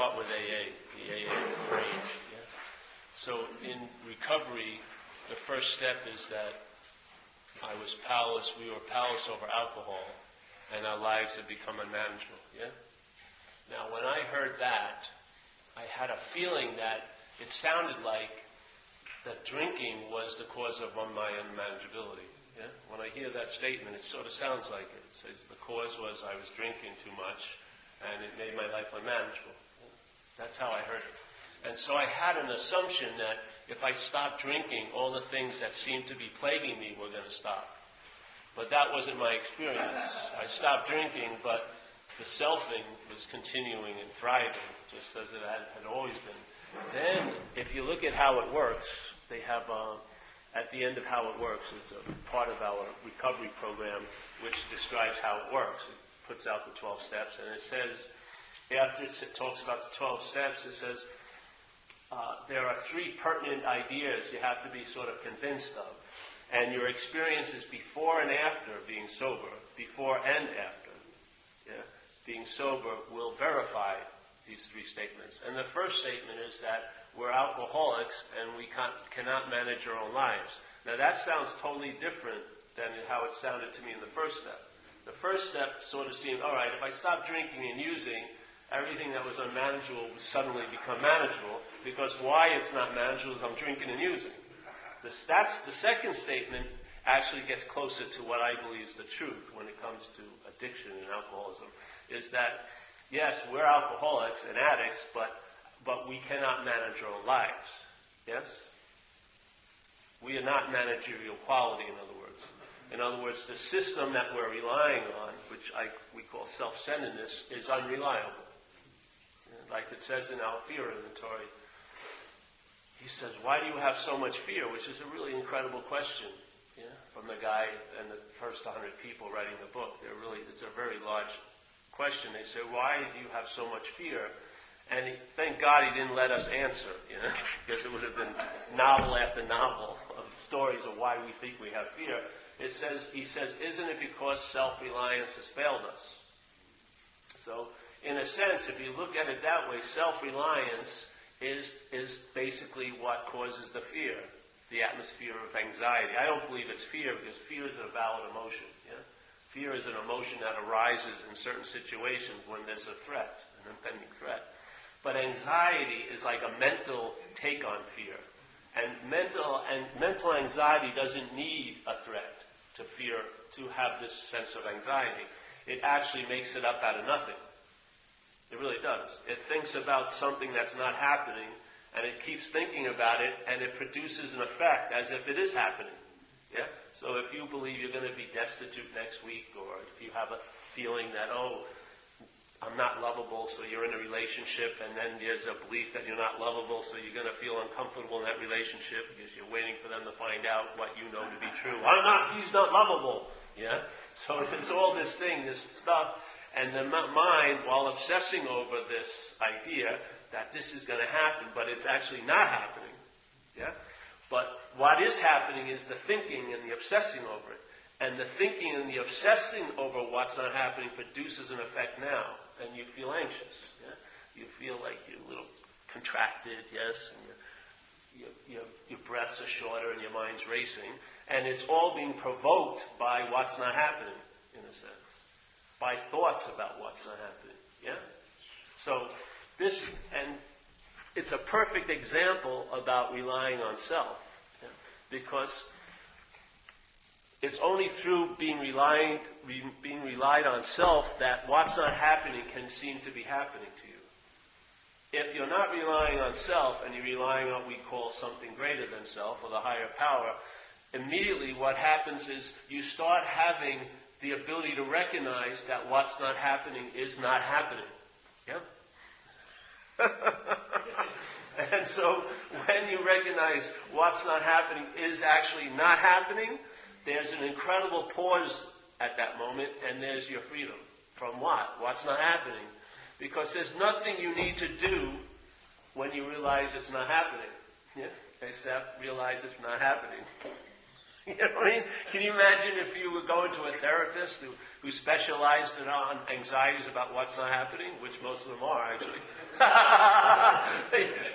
start with AA, the AA phrase. Yeah? So in recovery, the first step is that we were powerless over alcohol, and our lives had become unmanageable. Yeah? Now, when I heard that, I had a feeling that it sounded like that drinking was the cause of my unmanageability. Yeah? When I hear that statement, it sort of sounds like it. It says the cause was I was drinking too much, and it made my life unmanageable. Yeah? That's how I heard it. And so I had an assumption that if I stopped drinking, all the things that seemed to be plaguing me were going to stop. But that wasn't my experience. I stopped drinking, but the selfing was continuing and thriving, just as it had always been. Then, if you look at how it works, they have, at the end of how it works, it's a part of our recovery program, which describes how it works. It puts out the 12 steps, and it says, after it talks about the 12 steps, it says, there are 3 pertinent ideas you have to be sort of convinced of. And your experiences before and after being sober, before and after, yeah, being sober will verify these 3 statements. And the first statement is that we're alcoholics and we cannot manage our own lives. Now that sounds totally different than how it sounded to me in the first step. The first step sort of seemed, all right, if I stop drinking and using, everything that was unmanageable will suddenly become manageable, because why it's not manageable is I'm drinking and using. That's the second statement actually gets closer to what I believe is the truth when it comes to addiction and alcoholism, is that, yes, we're alcoholics and addicts, but we cannot manage our own lives. Yes? We are not managerial quality, in other words. In other words, the system that we're relying on, which we call self-centeredness, is unreliable. Like it says in our fear inventory, he says, why do you have so much fear? Which is a really incredible question, yeah, from the guy and the first 100 people writing the book. It's a very large question. They say, why do you have so much fear? And thank God he didn't let us answer, you know, because it would have been novel after novel of stories of why we think we have fear. He says, isn't it because self-reliance has failed us? So, in a sense, if you look at it that way, self-reliance is basically what causes the fear, the atmosphere of anxiety. I don't believe it's fear, because fear is a valid emotion. Yeah? Fear is an emotion that arises in certain situations when there's a threat, an impending threat. But anxiety is like a mental take on fear. And mental anxiety doesn't need a threat to fear, to have this sense of anxiety. It actually makes it up out of nothing. It really does. It thinks about something that's not happening, and it keeps thinking about it, and it produces an effect as if it is happening. Yeah? So if you believe you're going to be destitute next week, or if you have a feeling that, I'm not lovable, so you're in a relationship, and then there's a belief that you're not lovable, so you're going to feel uncomfortable in that relationship because you're waiting for them to find out what you know to be true. He's not lovable. Yeah? So it's all this stuff. And the mind, while obsessing over this idea that this is going to happen, but it's actually not happening. Yeah? But what is happening is the thinking and the obsessing over it. And the thinking and the obsessing over what's not happening produces an effect now. And you feel anxious. Yeah? You feel like you're a little contracted, yes, and your breaths are shorter and your mind's racing. And it's all being provoked by what's not happening, in a sense. By thoughts about what's not happening. Yeah? So it's a perfect example about relying on self. Yeah? Because it's only through being relied on self that what's not happening can seem to be happening to you. If you're not relying on self and you're relying on what we call something greater than self, or the higher power, immediately what happens is you start having the ability to recognize that what's not happening is not happening. Yeah? And so when you recognize what's not happening is actually not happening, there's an incredible pause at that moment, and there's your freedom. From what? What's not happening? Because there's nothing you need to do when you realize it's not happening. Yeah? Except realize it's not happening. You know what I mean? Can you imagine if you were going to a therapist who specialized on anxieties about what's not happening, which most of them are, actually.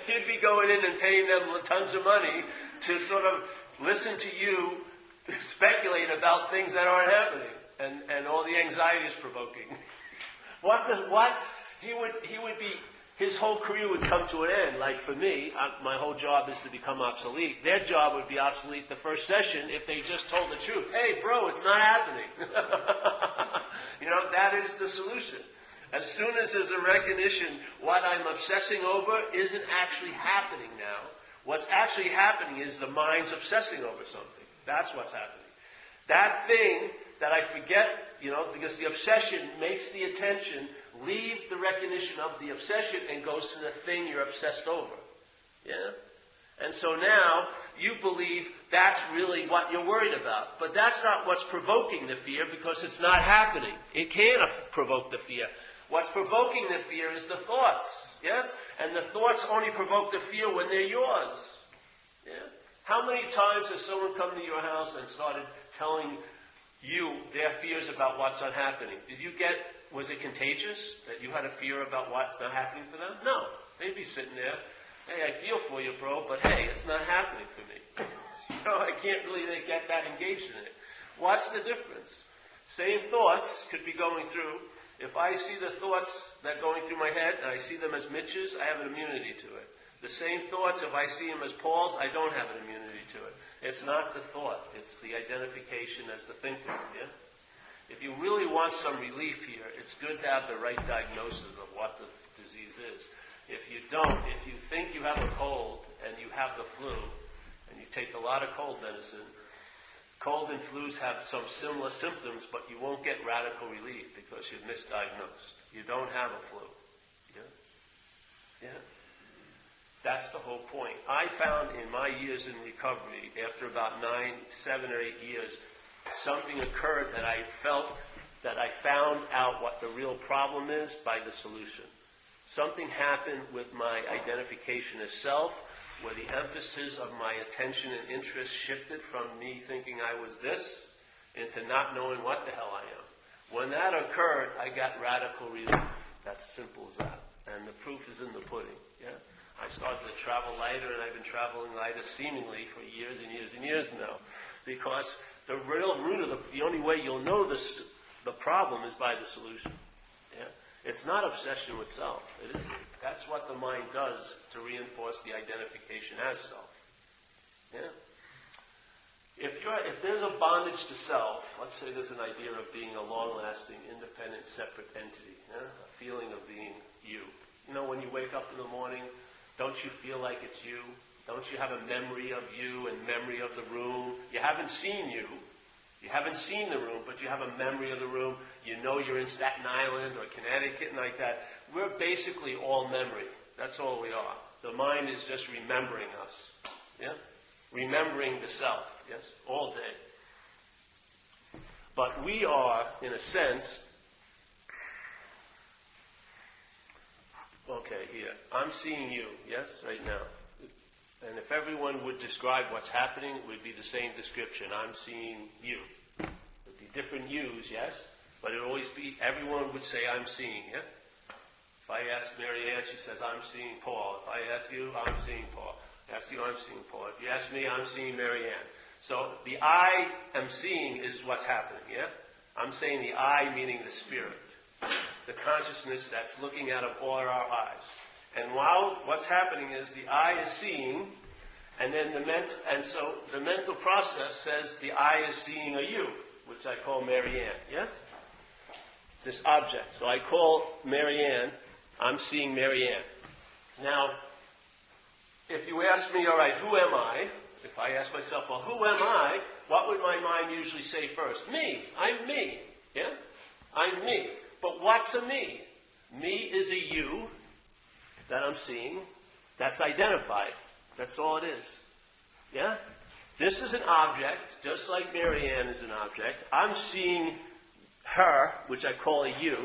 You'd be going in and paying them tons of money to sort of listen to you speculate about things that aren't happening, and all the anxiety is provoking. He would be, his whole career would come to an end. Like for me, my whole job is to become obsolete. Their job would be obsolete the first session if they just told the truth. Hey, bro, it's not happening. That is the solution. As soon as there's a recognition, what I'm obsessing over isn't actually happening now. What's actually happening is the mind's obsessing over something. That's what's happening. That thing that I forget, because the obsession makes the attention leave the recognition of the obsession and goes to the thing you're obsessed over. Yeah? And so now you believe that's really what you're worried about. But that's not what's provoking the fear because it's not happening. It can't provoke the fear. What's provoking the fear is the thoughts. Yes? And the thoughts only provoke the fear when they're yours. Yeah? How many times has someone come to your house and started telling you their fears about what's not happening? Was it contagious that you had a fear about what's not happening for them? No. They'd be sitting there, hey, I feel for you, bro, but hey, it's not happening for me. I can't really get that engaged in it. What's the difference? Same thoughts could be going through. If I see the thoughts that are going through my head and I see them as Mitch's, I have an immunity to it. The same thoughts, if I see them as Paul's, I don't have an immunity to it. It's not the thought. It's the identification as the thinker. Yeah? If you really want some relief here, it's good to have the right diagnosis of what the disease is. If you don't, if you think you have a cold and you have the flu, and you take a lot of cold medicine, cold and flus have some similar symptoms, but you won't get radical relief because you've misdiagnosed. You don't have a flu. Yeah? That's the whole point. I found in my years in recovery, after about 7 or 8 years, something occurred that I felt that I found out what the real problem is by the solution. Something happened with my identification as self, where the emphasis of my attention and interest shifted from me thinking I was this into not knowing what the hell I am. When that occurred, I got radical relief. That's simple as that. And the proof is in the pudding. Yeah? I started to travel lighter, and I've been traveling lighter seemingly for years and years and years now. Because the real root of the only way you'll know this, the problem is by the solution. Yeah? It's not obsession with self. It isn't. That's what the mind does to reinforce the identification as self. Yeah? If there's a bondage to self, let's say there's an idea of being a long-lasting, independent, separate entity, yeah? A feeling of being you. When you wake up in the morning, don't you feel like it's you? Don't you have a memory of you and memory of the room? You haven't seen you. You haven't seen the room, but you have a memory of the room. You know you're in Staten Island or Connecticut and like that. We're basically all memory. That's all we are. The mind is just remembering us. Yeah? Remembering the self. Yes? All day. But we are, in a sense, okay, here. I'm seeing you, yes, right now. And if everyone would describe what's happening, it would be the same description. I'm seeing you. It would be different yous, yes? But it would always be, everyone would say, I'm seeing, yeah? If I ask Mary Ann, she says, I'm seeing Paul. If I ask you, I'm seeing Paul. If I ask you, I'm seeing Paul. If you ask me, I'm seeing Mary Ann. So the I am seeing is what's happening, yeah? I'm saying the I meaning the spirit. The consciousness that's looking out of all our eyes. And while what's happening is the I is seeing, and then so the mental process says the I is seeing a you, which I call Mary Ann. Yes? This object. So I call Mary Ann, I'm seeing Mary Ann. Now, if you ask me, all right, who am I? If I ask myself, well, who am I? What would my mind usually say first? Me. I'm me. Yeah? I'm me. But what's a me? Me is a you that I'm seeing that's identified. That's all it is. Yeah? This is an object, just like Mary Ann is an object. I'm seeing her, which I call a you.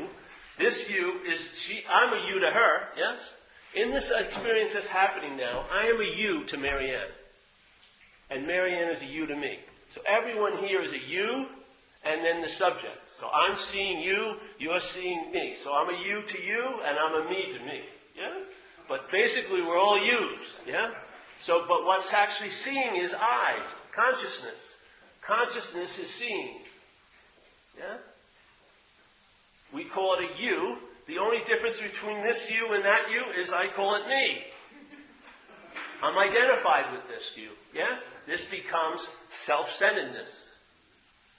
This you is I'm a you to her, yes? In this experience that's happening now, I am a you to Mary Ann. And Mary Ann is a you to me. So everyone here is a you, and then the subject. So I'm seeing you, you're seeing me. So I'm a you to you, and I'm a me to me. Yeah? But basically we're all yous. Yeah? So, but what's actually seeing is I, consciousness. Consciousness is seeing. Yeah? We call it a you. The only difference between this you and that you is I call it me. I'm identified with this you. Yeah? This becomes self-centeredness.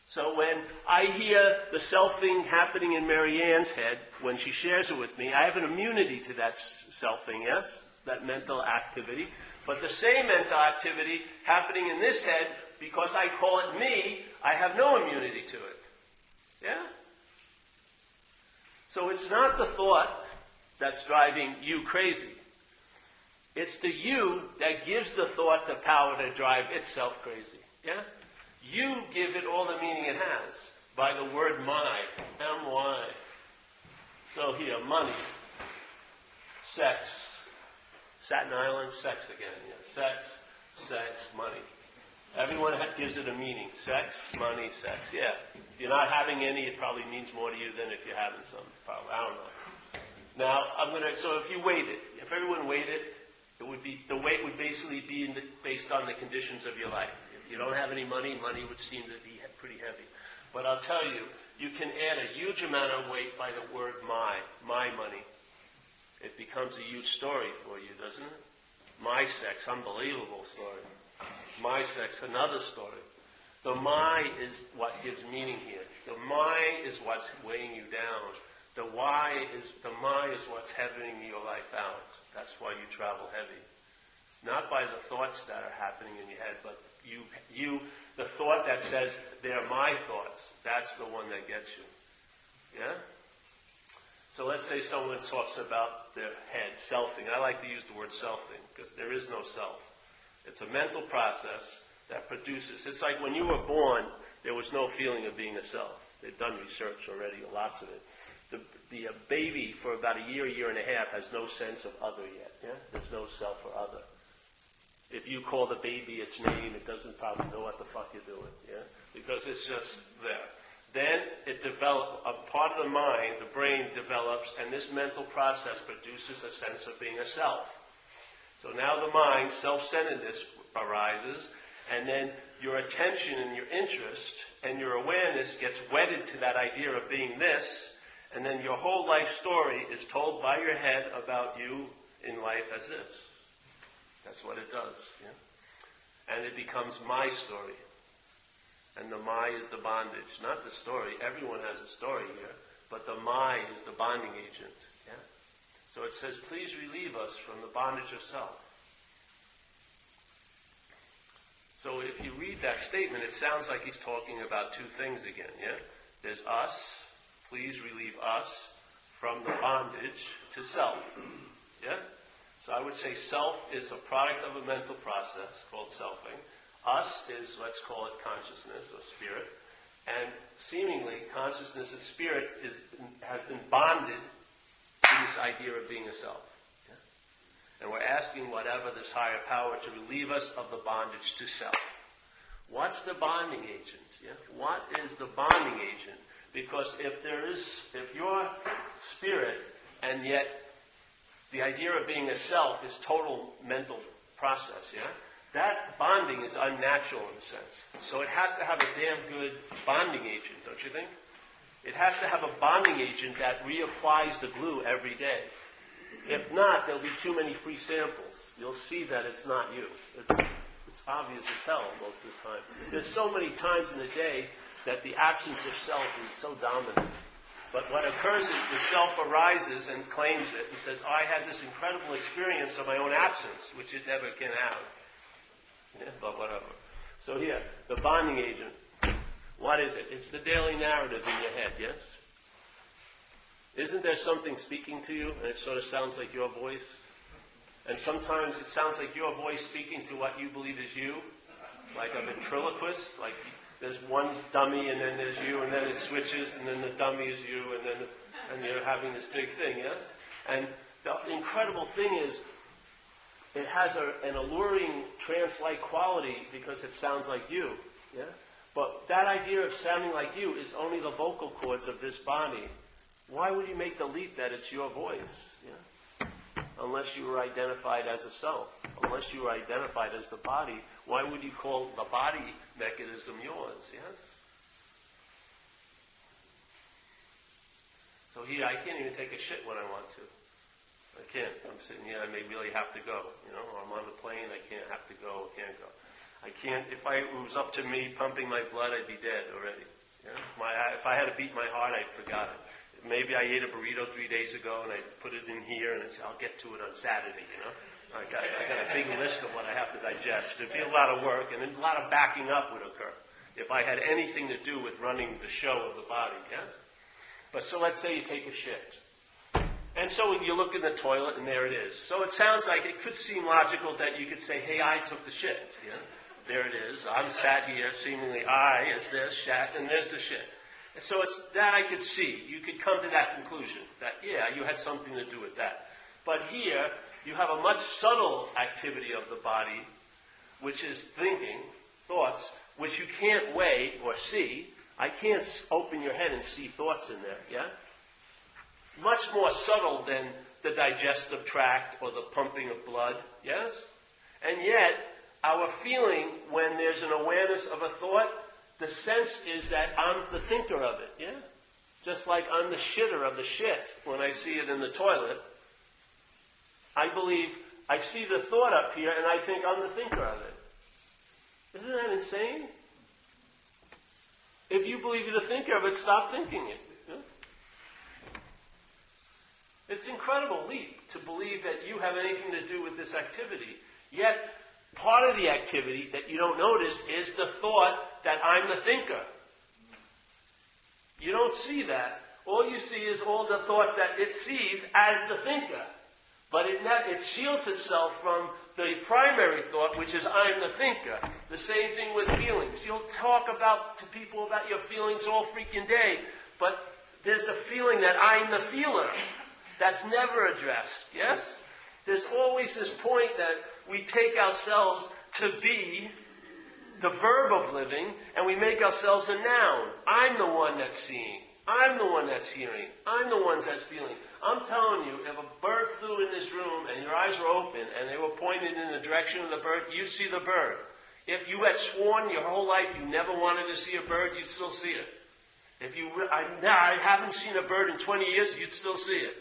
So when I hear the self thing happening in Mary Ann's head, when she shares it with me, I have an immunity to that self thing, yes? That mental activity. But the same mental activity happening in this head, because I call it me, I have no immunity to it. Yeah? So it's not the thought that's driving you crazy. It's the you that gives the thought the power to drive itself crazy. Yeah? You give it all the meaning it has by the word my, M-Y. So here, money, sex, Staten Island, sex again. Yeah. Sex, money. Everyone gives it a meaning. Sex, money, sex. Yeah. If you're not having any, it probably means more to you than if you're having some. Probably. I don't know. Now, so if you weighed it, if everyone weighed it, the weight would basically be based on the conditions of your life. If you don't have any money, money would seem to be pretty heavy. But I'll tell you, you can add a huge amount of weight by the word my money. It becomes a huge story for you, doesn't it? My sex, unbelievable story. My sex, another story. The my is what gives meaning here. The my is what's weighing you down. The my is what's heavying your life out. That's why you travel heavy. Not by the thoughts that are happening in your head, but the thought that says, they're my thoughts. That's the one that gets you. Yeah? So let's say someone talks about their head, selfing. I like to use the word selfing because there is no self. It's a mental process that produces. It's like when you were born, there was no feeling of being a self. They've done research already, lots of it. The baby for about a year and a half has no sense of other yet. Yeah? There's no self or other. If you call the baby its name, it doesn't probably know what the fuck you're doing. Yeah? Because it's just there. Then it develops, a part of the mind, the brain develops, and this mental process produces a sense of being a self. So now the mind, self-centeredness arises, and then your attention and your interest and your awareness gets wedded to that idea of being this, and then your whole life story is told by your head about you in life as this. That's what it does. Yeah? And it becomes my story. And the my is the bondage, not the story. Everyone has a story here, but the my is the bonding agent. Yeah? So it says, please relieve us from the bondage of self. So if you read that statement, it sounds like he's talking about two things again. Yeah? There's us. Please relieve us from the bondage to self. Yeah? So I would say self is a product of a mental process called selfing. Us is, let's call it consciousness or spirit. And seemingly, consciousness and spirit has been bonded to this idea of being a self. Yeah? And we're asking whatever this higher power to relieve us of the bondage to self. What's the bonding agent? Yeah? What is the bonding agent? Because if you're spirit, and yet the idea of being a self is total mental process, yeah? That bonding is unnatural in a sense. So it has to have a damn good bonding agent, don't you think? It has to have a bonding agent that reapplies the glue every day. If not, there'll be too many free samples. You'll see that it's not you. It's obvious as hell most of the time. There's so many times in the day that the absence of self is so dominant. But what occurs is the self arises and claims it and says, I had this incredible experience of my own absence, which it never can have. Yeah, but whatever. So here, the bonding agent. What is it? It's the daily narrative in your head, yes? Isn't there something speaking to you and it sort of sounds like your voice? And sometimes it sounds like your voice speaking to what you believe is you, like a ventriloquist, like there's one dummy and then there's you and then it switches and then the dummy is you and you're having this big thing, yeah? And the incredible thing is it has an alluring trance-like quality because it sounds like you, yeah? that idea of sounding like you is only the vocal cords of this body, why would you make the leap that it's your voice? Yeah? Unless you were identified as a self, unless you were identified as the body, why would you call the body mechanism yours? Yes? So here, I can't even take a shit when I want to. I can't. I'm sitting here, I may really have to go. Or I'm on the plane, I can't have to go, can't go. I can't, if it was up to me pumping my blood, I'd be dead already. If I had to beat my heart, I'd forgot it. Maybe I ate a burrito 3 days ago and I put it in here and I said, I'll get to it on Saturday, I got a big list of what I have to digest. It'd be a lot of work and then a lot of backing up would occur if I had anything to do with running the show of the body, yes? But so let's say you take a shit. And so you look in the toilet and there it is. So it sounds like it could seem logical that you could say, hey, I took the shit. Yeah? There it is. I'm sat here, seemingly I is this, shat, and there's the shit. And so it's that I could see. You could come to that conclusion that, yeah, you had something to do with that. But here, you have a much subtle activity of the body, which is thinking, thoughts, which you can't weigh or see. I can't open your head and see thoughts in there, yeah? Much more subtle than the digestive tract or the pumping of blood, yes? And yet, our feeling when there's an awareness of a thought, the sense is that I'm the thinker of it, yeah? Just like I'm the shitter of the shit when I see it in the toilet. I believe I see the thought up here and I think I'm the thinker of it. Isn't that insane? If you believe you're the thinker of it, stop thinking it. Yeah? It's an incredible leap to believe that you have anything to do with this activity. Yet, part of the activity that you don't notice is the thought that I'm the thinker. You don't see that. All you see is all the thoughts that it sees as the thinker. But it shields itself from the primary thought, which is I'm the thinker. The same thing with feelings. You'll talk to people about your feelings all freaking day, but there's a feeling that I'm the feeler. That's never addressed, yes? There's always this point that we take ourselves to be the verb of living, and we make ourselves a noun. I'm the one that's seeing. I'm the one that's hearing. I'm the one that's feeling. I'm telling you, if a bird flew in this room and your eyes were open and they were pointed in the direction of the bird, you see the bird. If you had sworn your whole life you never wanted to see a bird, you'd still see it. I haven't seen a bird in 20 years, you'd still see it.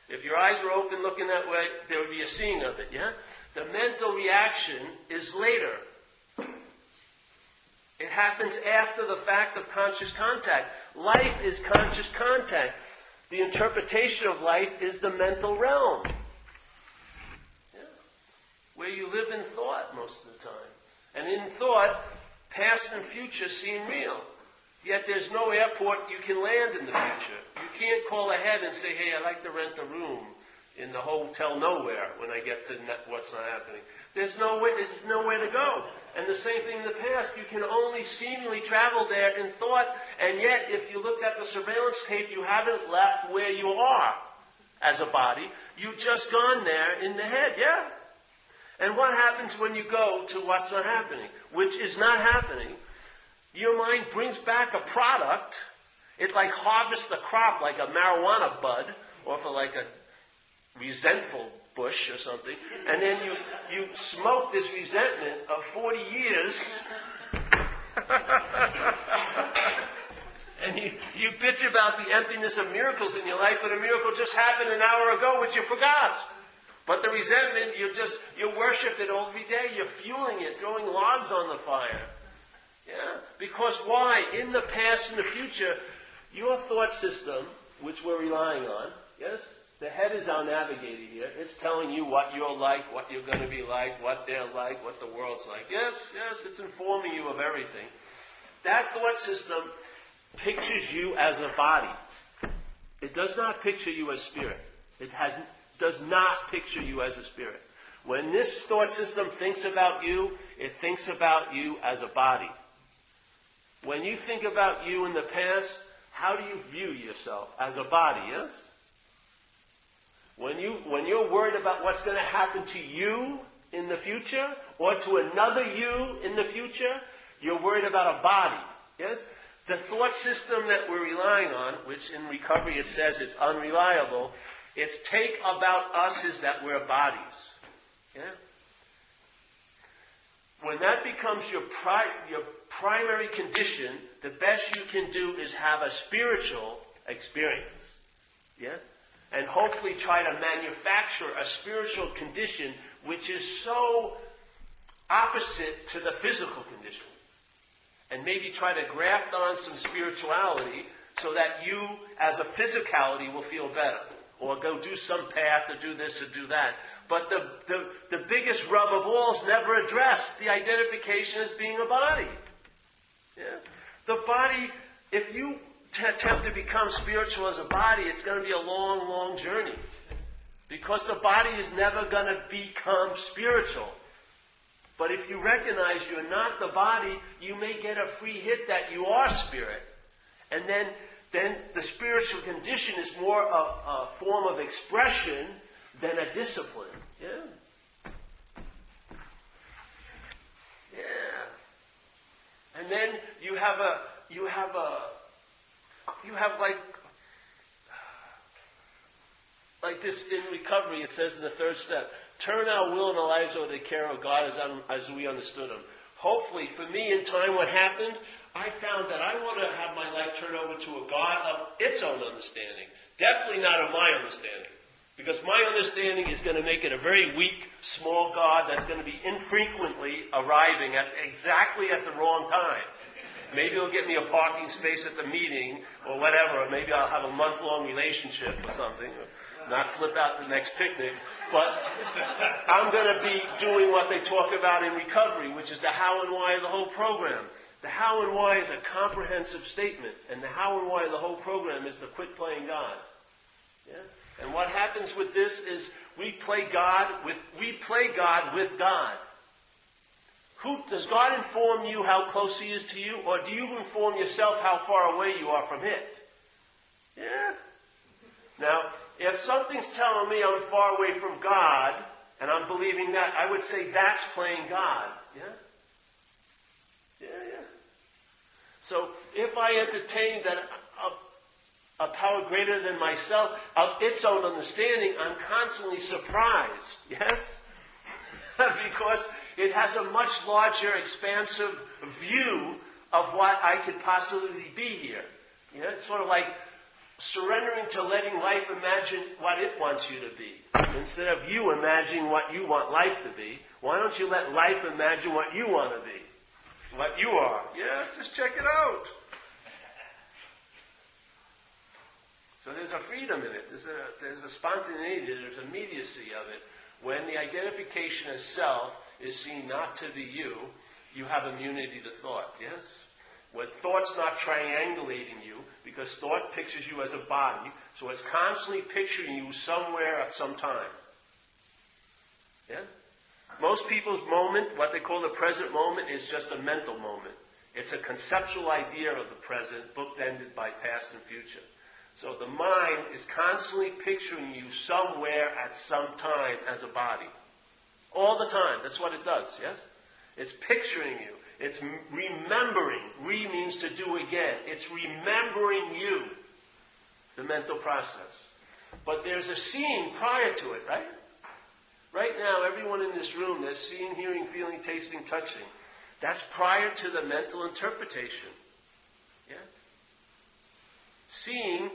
If your eyes were open looking that way, there would be a seeing of it, yeah? The mental reaction is later. It happens after the fact of conscious contact. Life is conscious contact. The interpretation of life is the mental realm. Yeah. Where you live in thought most of the time. And in thought, past and future seem real. Yet there's no airport you can land in the future. You can't call ahead and say, hey, I'd like to rent a room in the hotel nowhere when I get to what's not happening. There's nowhere to go. And the same thing in the past. You can only seemingly travel there in thought, and yet if you look at the surveillance tape, you haven't left where you are as a body. You've just gone there in the head, yeah? And what happens when you go to what's not happening? Which is not happening. Your mind brings back a product. It like harvests a crop like a marijuana bud, or for like a resentful bush or something, and then you smoke this resentment of 40 years, and you bitch about the emptiness of miracles in your life, but a miracle just happened an hour ago, which you forgot. But the resentment, you worship it every day, you're fueling it, throwing logs on the fire. Yeah? Because why? In the past and the future, your thought system, which we're relying on, yes? The head is our navigator here. It's telling you what you're like, what you're going to be like, what they're like, what the world's like. Yes, it's informing you of everything. That thought system pictures you as a body. It does not picture you as spirit. It does not picture you as a spirit. When this thought system thinks about you, it thinks about you as a body. When you think about you in the past, how do you view yourself? As a body, yes? When you're worried about what's going to happen to you in the future, or to another you in the future, you're worried about a body. Yes? The thought system that we're relying on, which in recovery it says it's unreliable, its take about us is that we're bodies. Yeah? When that becomes your primary condition, the best you can do is have a spiritual experience. Yeah? And hopefully try to manufacture a spiritual condition which is so opposite to the physical condition. And maybe try to graft on some spirituality so that you, as a physicality, will feel better. Or go do some path, or do this, or do that. But the biggest rub of all is never addressed. The identification as being a body. Yeah? The body, if you attempt to become spiritual as a body, it's going to be a long, long journey. Because the body is never going to become spiritual. But if you recognize you're not the body, you may get a free hit that you are spirit. And then the spiritual condition is more a form of expression than a discipline. Yeah? Yeah. And then you have like this in recovery, it says in the third step, turn our will and our lives over to the care of God as we understood Him. Hopefully, for me in time, what happened, I found that I want to have my life turn over to a God of its own understanding. Definitely not of my understanding. Because my understanding is going to make it a very weak, small God that's going to be infrequently arriving exactly at the wrong time. Maybe it'll get me a parking space at the meeting or whatever. Or maybe I'll have a month-long relationship or something. Not flip out the next picnic. But I'm going to be doing what they talk about in recovery, which is the how and why of the whole program. The how and why is a comprehensive statement. And the how and why of the whole program is to quit playing God. Yeah? And what happens with this is we play God with God. Does God inform you how close He is to you, or do you inform yourself how far away you are from it? Yeah. Now, if something's telling me I'm far away from God, and I'm believing that, I would say that's playing God. Yeah? Yeah. So, if I entertain that a power greater than myself, of its own understanding, I'm constantly surprised. Yes? Because it has a much larger, expansive view of what I could possibly be here. You know, it's sort of like surrendering to letting life imagine what it wants you to be. Instead of you imagining what you want life to be, why don't you let life imagine what you want to be? What you are. Yeah, just check it out. So there's a freedom in it. There's a spontaneity, there's a immediacy of it. When the identification as self is seen not to be you, you have immunity to thought, yes? When thought's not triangulating you, because thought pictures you as a body, so it's constantly picturing you somewhere at some time. Yeah? Most people's moment, what they call the present moment, is just a mental moment. It's a conceptual idea of the present, bookended by past and future. So the mind is constantly picturing you somewhere at some time as a body. All the time. That's what it does, yes? It's picturing you. It's remembering. Re means to do again. It's remembering you. The mental process. But there's a seeing prior to it, right? Right now, everyone in this room, there's seeing, hearing, feeling, tasting, touching. That's prior to the mental interpretation. Yeah? Seeing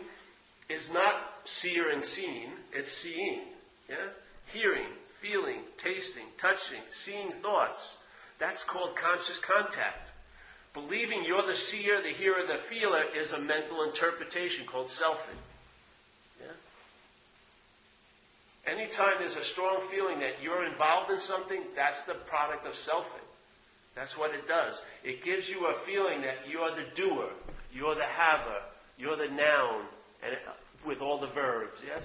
is not seer and seen, it's seeing. Yeah? Hearing, feeling, tasting, touching, seeing thoughts. That's called conscious contact. Believing you're the seer, the hearer, the feeler is a mental interpretation called selfing. Yeah? Anytime there's a strong feeling that you're involved in something, that's the product of selfing. That's what it does. It gives you a feeling that you're the doer, you're the haver, you're the noun, and with all the verbs, yes?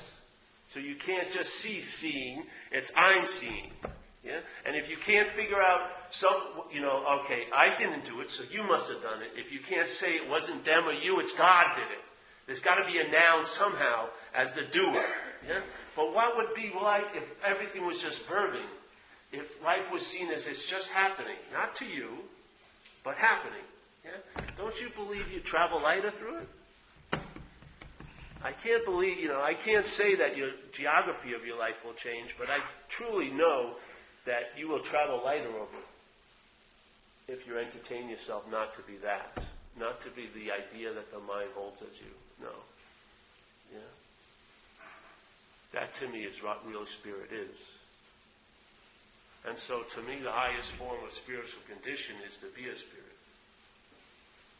So you can't just see seeing, it's I'm seeing. Yeah? And if you can't figure out okay, I didn't do it, so you must have done it. If you can't say it wasn't them or you, it's God did it. There's got to be a noun somehow as the doer. Yeah? But what would be like if everything was just verbing? If life was seen as it's just happening, not to you, but happening. Yeah? Don't don't you believe you travel lighter through it? I can't believe, I can't say that your geography of your life will change, but I truly know that you will travel lighter over it if you entertain yourself not to be that, not to be the idea that the mind holds as you. No. Yeah. That to me is what real spirit is. And so to me the highest form of spiritual condition is to be a spirit.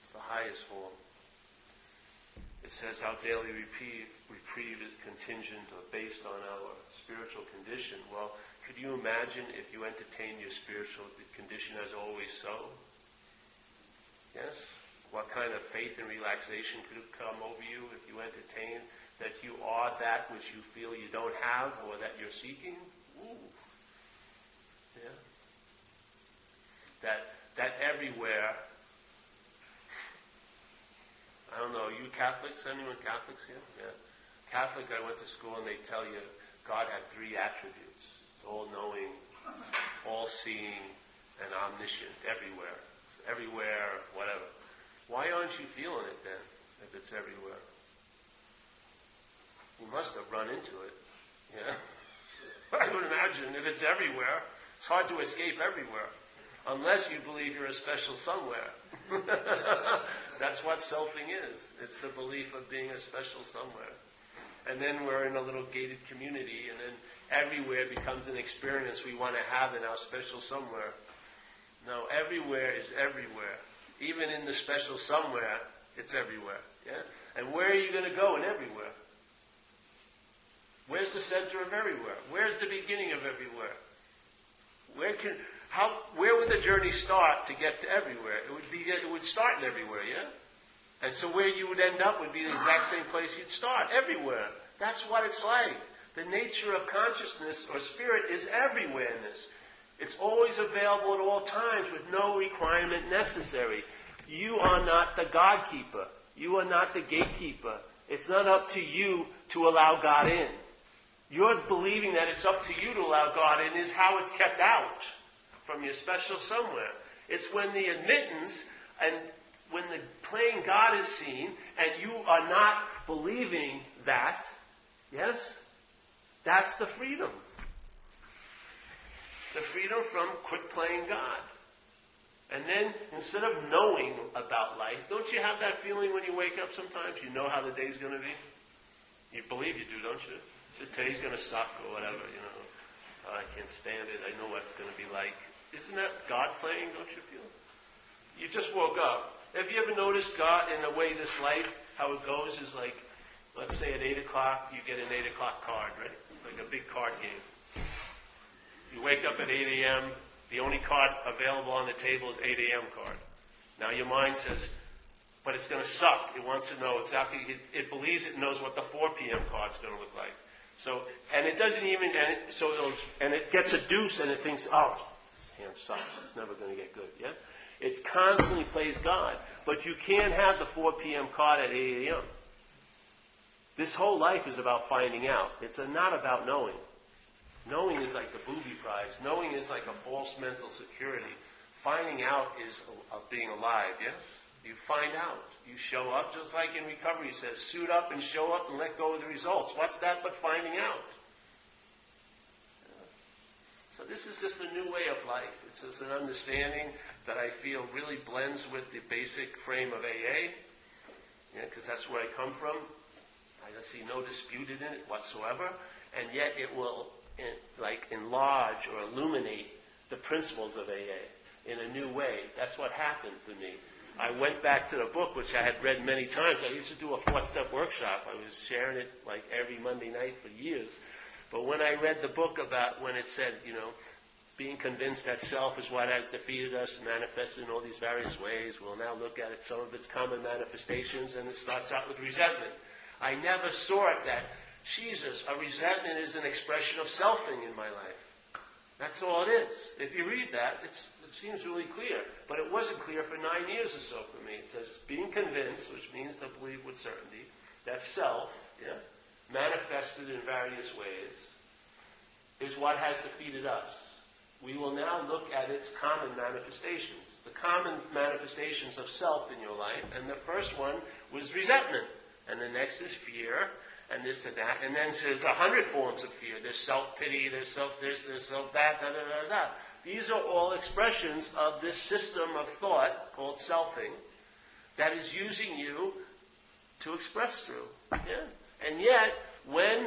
It's the highest form. It says our daily reprieve is contingent or based on our spiritual condition. Well, could you imagine if you entertain your spiritual condition as always so? Yes? What kind of faith and relaxation could come over you if you entertain that you are that which you feel you don't have or that you're seeking? Ooh. Yeah. That everywhere. I don't know, you Catholics? Anyone Catholics here? Yeah. Catholic, I went to school and they tell you God had 3 attributes. It's all-knowing, all-seeing, and omniscient, everywhere. It's everywhere, whatever. Why aren't you feeling it then, if it's everywhere? You must have run into it. Yeah. I would imagine if it's everywhere, it's hard to escape everywhere. Unless you believe you're a special somewhere. That's what selfing is. It's the belief of being a special somewhere. And then we're in a little gated community, and then everywhere becomes an experience we want to have in our special somewhere. No, everywhere is everywhere. Even in the special somewhere, it's everywhere. Yeah? And where are you going to go in everywhere? Where's the center of everywhere? Where's the beginning of everywhere? Where would the journey start to get to everywhere? It would start in everywhere, yeah? And so where you would end up would be the exact same place you'd start, everywhere. That's what it's like. The nature of consciousness or spirit is everywhere in this. It's always available at all times with no requirement necessary. You are not the God keeper. You are not the gatekeeper. It's not up to you to allow God in. You're believing that it's up to you to allow God in is how it's kept out from your special somewhere. It's when the admittance and when the plain God is seen and you are not believing that, yes, that's the freedom. The freedom from quit playing God. And then, instead of knowing about life, don't you have that feeling when you wake up sometimes? You know how the day's going to be? You believe you do, don't you? Just today's going to suck or whatever, Oh, I can't stand it. I know what it's going to be like. Isn't that God playing, don't you feel? You just woke up. Have you ever noticed God in the way this life, how it goes is like, let's say at 8 o'clock, you get an 8 o'clock card, right? It's like a big card game. You wake up at 8 a.m., the only card available on the table is 8 a.m. card. Now your mind says, but it's going to suck. It wants to know exactly, it believes it knows what the 4 p.m. card's going to look like. So, and it doesn't even, and it gets a deuce and it thinks, oh, this hand sucks. It's never going to get good, yeah? It constantly plays God. But you can't have the 4 p.m. card at 8 a.m. This whole life is about finding out. It's not about knowing. Knowing is like the booby prize. Knowing is like a false mental security. Finding out is being alive, yes? You find out. You show up, just like in recovery it says, suit up and show up and let go of the results. What's that but finding out? So this is just a new way of life. It's just an understanding that I feel really blends with the basic frame of AA, because that's where I come from. I see no dispute in it whatsoever, and yet it will enlarge or illuminate the principles of AA in a new way. That's what happened to me. I went back to the book, which I had read many times. I used to do a 4-step workshop. I was sharing it like every Monday night for years. But when I read the book about when it said, being convinced that self is what has defeated us, manifested in all these various ways, we'll now look at it, some of its common manifestations, and it starts out with resentment. I never saw it that, Jesus, a resentment is an expression of selfing in my life. That's all it is. If you read that, it seems really clear. But it wasn't clear for 9 years or so for me. It says, being convinced, which means to believe with certainty, that self, manifested in various ways, is what has defeated us. We will now look at its common manifestations. the common manifestations of self in your life, and the first one was resentment, and the next is fear, and this and that, and then there's 100 forms of fear. There's self-pity, there's self-this, there's self-that, da-da-da-da. These are all expressions of this system of thought called selfing that is using you to express through. Yeah? And yet, when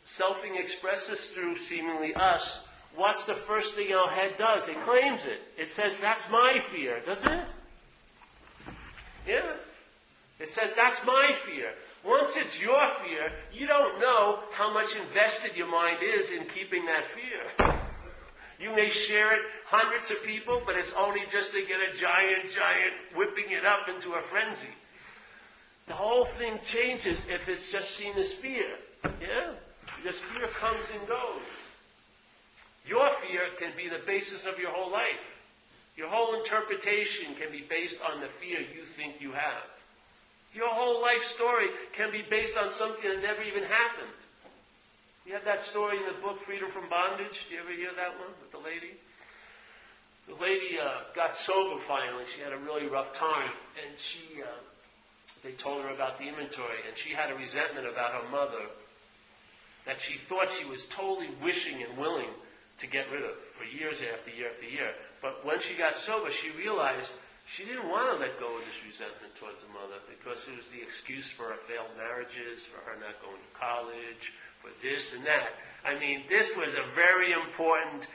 selfing expresses through seemingly us, what's the first thing our head does? It claims it. It says, that's my fear, doesn't it? Yeah. It says, that's my fear. Once it's your fear, you don't know how much invested your mind is in keeping that fear. You may share it hundreds of people, but it's only just to get a giant whipping it up into a frenzy. The whole thing changes if it's just seen as fear. Yeah? Because fear comes and goes. Your fear can be the basis of your whole life. Your whole interpretation can be based on the fear you think you have. Your whole life story can be based on something that never even happened. You have that story in the book, Freedom from Bondage. Do you ever hear that one with the lady? The lady got sober finally. She had a really rough time. And they told her about the inventory. And she had a resentment about her mother that she thought she was totally wishing and willing to get rid of for years after year after year. But when she got sober, she realized she didn't want to let go of this resentment towards her mother because it was the excuse for her failed marriages, for her not going to college, for this and that. I mean, this was a very important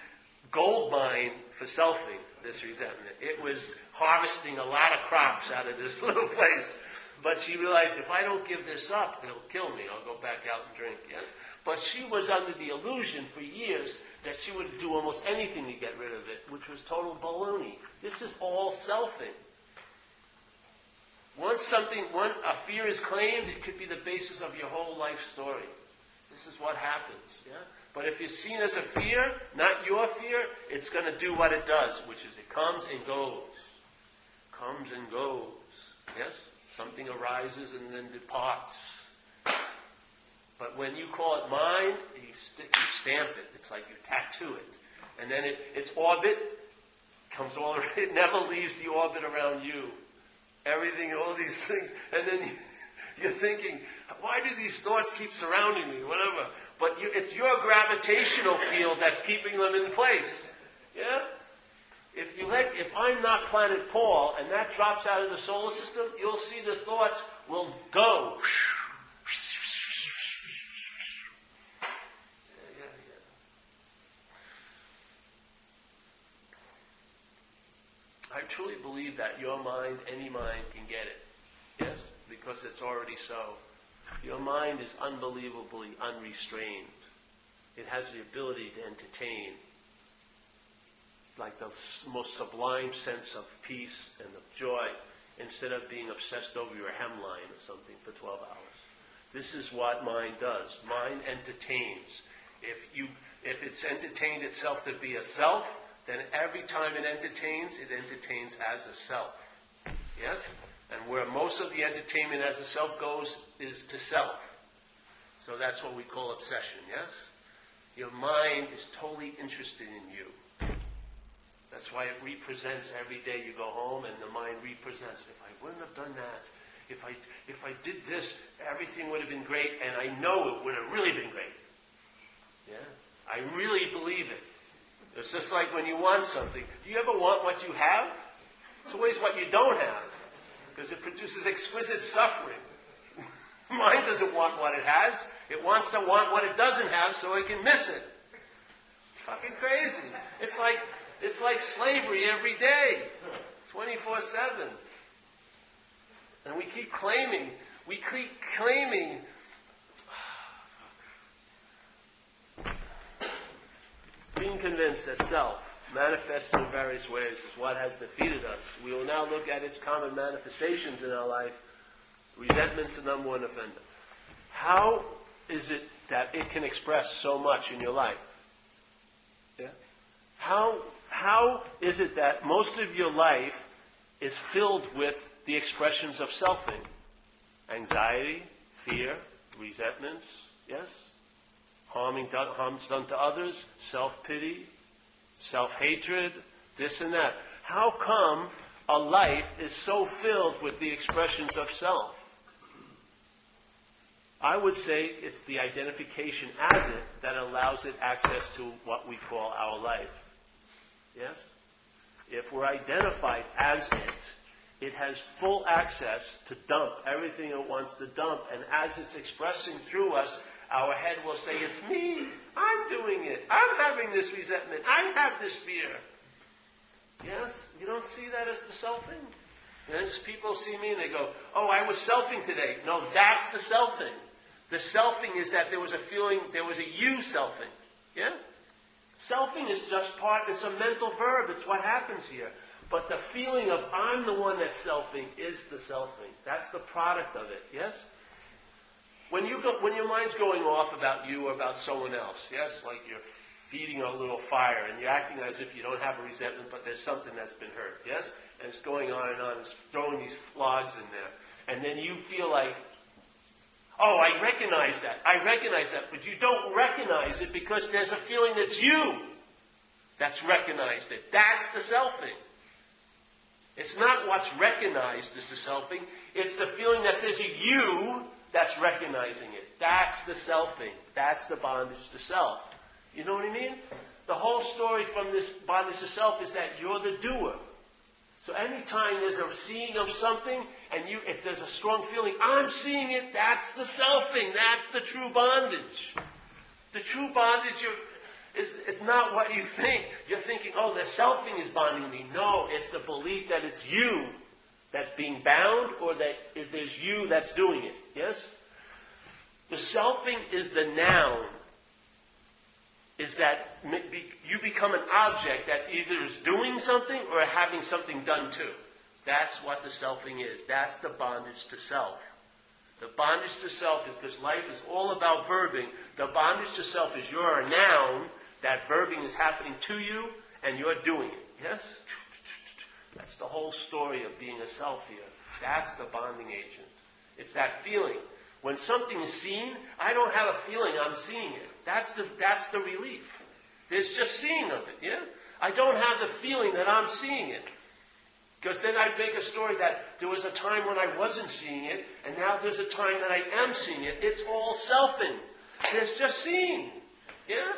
gold mine for selfing, this resentment. It was harvesting a lot of crops out of this little place. But she realized, if I don't give this up, it'll kill me. I'll go back out and drink, yes? But she was under the illusion for years that she would do almost anything to get rid of it, which was total baloney. This is all selfing. Once a fear is claimed, it could be the basis of your whole life story. This is what happens, yeah? But if it's seen as a fear, not your fear, it's going to do what it does, which is it comes and goes. Comes and goes, yes? Something arises and then departs. But when you call it mind, you stamp it. It's like you tattoo it. And then its orbit comes all around. It never leaves the orbit around you. Everything, all these things. And then you're thinking, why do these thoughts keep surrounding me? Whatever. But it's your gravitational field that's keeping them in place. Yeah? If I'm not planet Paul and that drops out of the solar system, you'll see the thoughts will go. I truly believe that your mind, any mind, can get it. Yes? Because it's already so. Your mind is unbelievably unrestrained. It has the ability to entertain, like the most sublime sense of peace and of joy, instead of being obsessed over your hemline or something for 12 hours. This is what mind does. Mind entertains. If it's entertained itself to be a self, then every time it entertains as a self. Yes? And where most of the entertainment as a self goes is to self. So that's what we call obsession, yes? Your mind is totally interested in you. That's why it represents every day you go home, and the mind represents, if I wouldn't have done that, if I did this, everything would have been great, and I know it would have really been great. Yeah? I really believe it. It's just like when you want something. Do you ever want what you have? It's always what you don't have, because it produces exquisite suffering. Mind doesn't want what it has. It wants to want what it doesn't have so it can miss it. It's fucking crazy. It's like slavery every day, 24/7. And we keep claiming, being convinced that self, manifests in various ways, is what has defeated us. We will now look at its common manifestations in our life. Resentment's the number one offender. How is it that it can express so much in your life? Yeah? How is it that most of your life is filled with the expressions of selfing? Anxiety, fear, resentments, yes? Harms done to others, self-pity, self-hatred, this and that. How come a life is so filled with the expressions of self? I would say it's the identification as it that allows it access to what we call our life. Yes? If we're identified as it, it has full access to dump everything it wants to dump, and as it's expressing through us, our head will say, it's me, I'm doing it, I'm having this resentment, I have this fear. Yes? You don't see that as the selfing? Yes, people see me and they go, oh, I was selfing today. No, that's the selfing. The selfing is that there was a feeling, there was a you selfing. Yeah? Selfing is just part, it's a mental verb, it's what happens here. But the feeling of I'm the one that's selfing is the selfing. That's the product of it, yes? When your mind's going off about you or about someone else, yes, like you're feeding a little fire and you're acting as if you don't have a resentment, but there's something that's been hurt, yes? And it's going on and on, it's throwing these logs in there. And then you feel like, oh, I recognize that, but you don't recognize it because there's a feeling that's you that's recognized it. That's the selfing. It's not what's recognized as the selfing, it's the feeling that there's a you that's recognizing it. That's the selfing. That's the bondage to self. You know what I mean? The whole story from this bondage to self is that you're the doer. So anytime there's a seeing of something, and if there's a strong feeling, I'm seeing it, that's the selfing. That's the true bondage. The true bondage is not what you think. You're thinking, oh, the selfing is bonding me. No, it's the belief that it's you that's being bound, or that there's you that's doing it. Yes? The selfing is the noun. Is that you become an object that either is doing something or having something done to. That's what the selfing is. That's the bondage to self. The bondage to self is because life is all about verbing. The bondage to self is you're a noun, that verbing is happening to you, and you're doing it. Yes? That's the whole story of being a self here. That's the bonding agent. It's that feeling. When something is seen, I don't have a feeling I'm seeing it. That's the relief. There's just seeing of it, yeah? I don't have the feeling that I'm seeing it. Because then I'd make a story that there was a time when I wasn't seeing it, and now there's a time that I am seeing it. It's all selfing. There's just seeing. Yeah?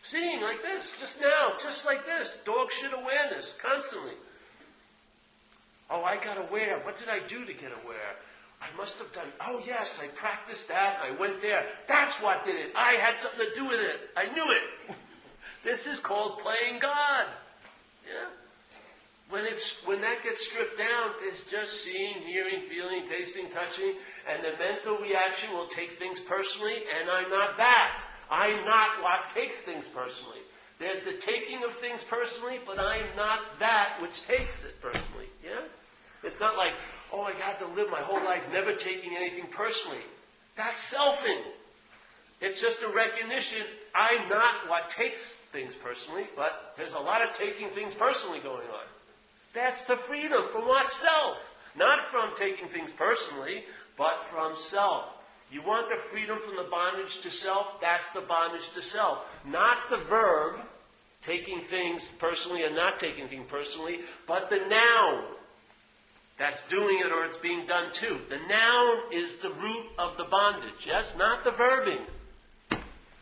Seeing like this, just now, just like this. Dog shit awareness, constantly. Oh, I got aware. What did I do to get aware? I must have done, oh yes, I practiced that, I went there. That's what did it. I had something to do with it. I knew it. This is called playing God. Yeah? When that gets stripped down, it's just seeing, hearing, feeling, tasting, touching, and the mental reaction will take things personally, and I'm not that. I'm not what takes things personally. There's the taking of things personally, but I'm not that which takes it personally. Yeah? It's not like, oh, I had to live my whole life never taking anything personally. That's selfing. It's just a recognition, I'm not what takes things personally, but there's a lot of taking things personally going on. That's the freedom from what? Self. Not from taking things personally, but from self. You want the freedom from the bondage to self? That's the bondage to self. Not the verb, taking things personally and not taking things personally, but the noun that's doing it or it's being done to. The noun is the root of the bondage, yes? Not the verbing.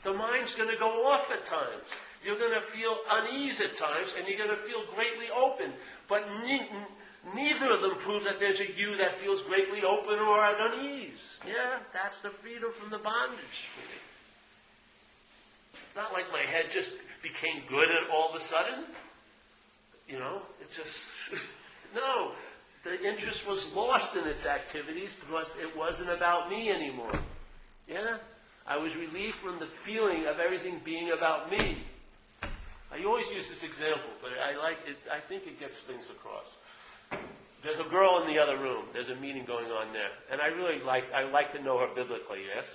The mind's going to go off at times. You're going to feel unease at times, and you're going to feel greatly open. But neither of them prove that there's a you that feels greatly open or at unease. Yeah, that's the freedom from the bondage. It's not like my head just became good all of a sudden. You know, it just... No, the interest was lost in its activities because it wasn't about me anymore. Yeah? I was relieved from the feeling of everything being about me. I always use this example, but I like it. I think it gets things across. There's a girl in the other room. There's a meeting going on there, and I like to know her biblically. Yes,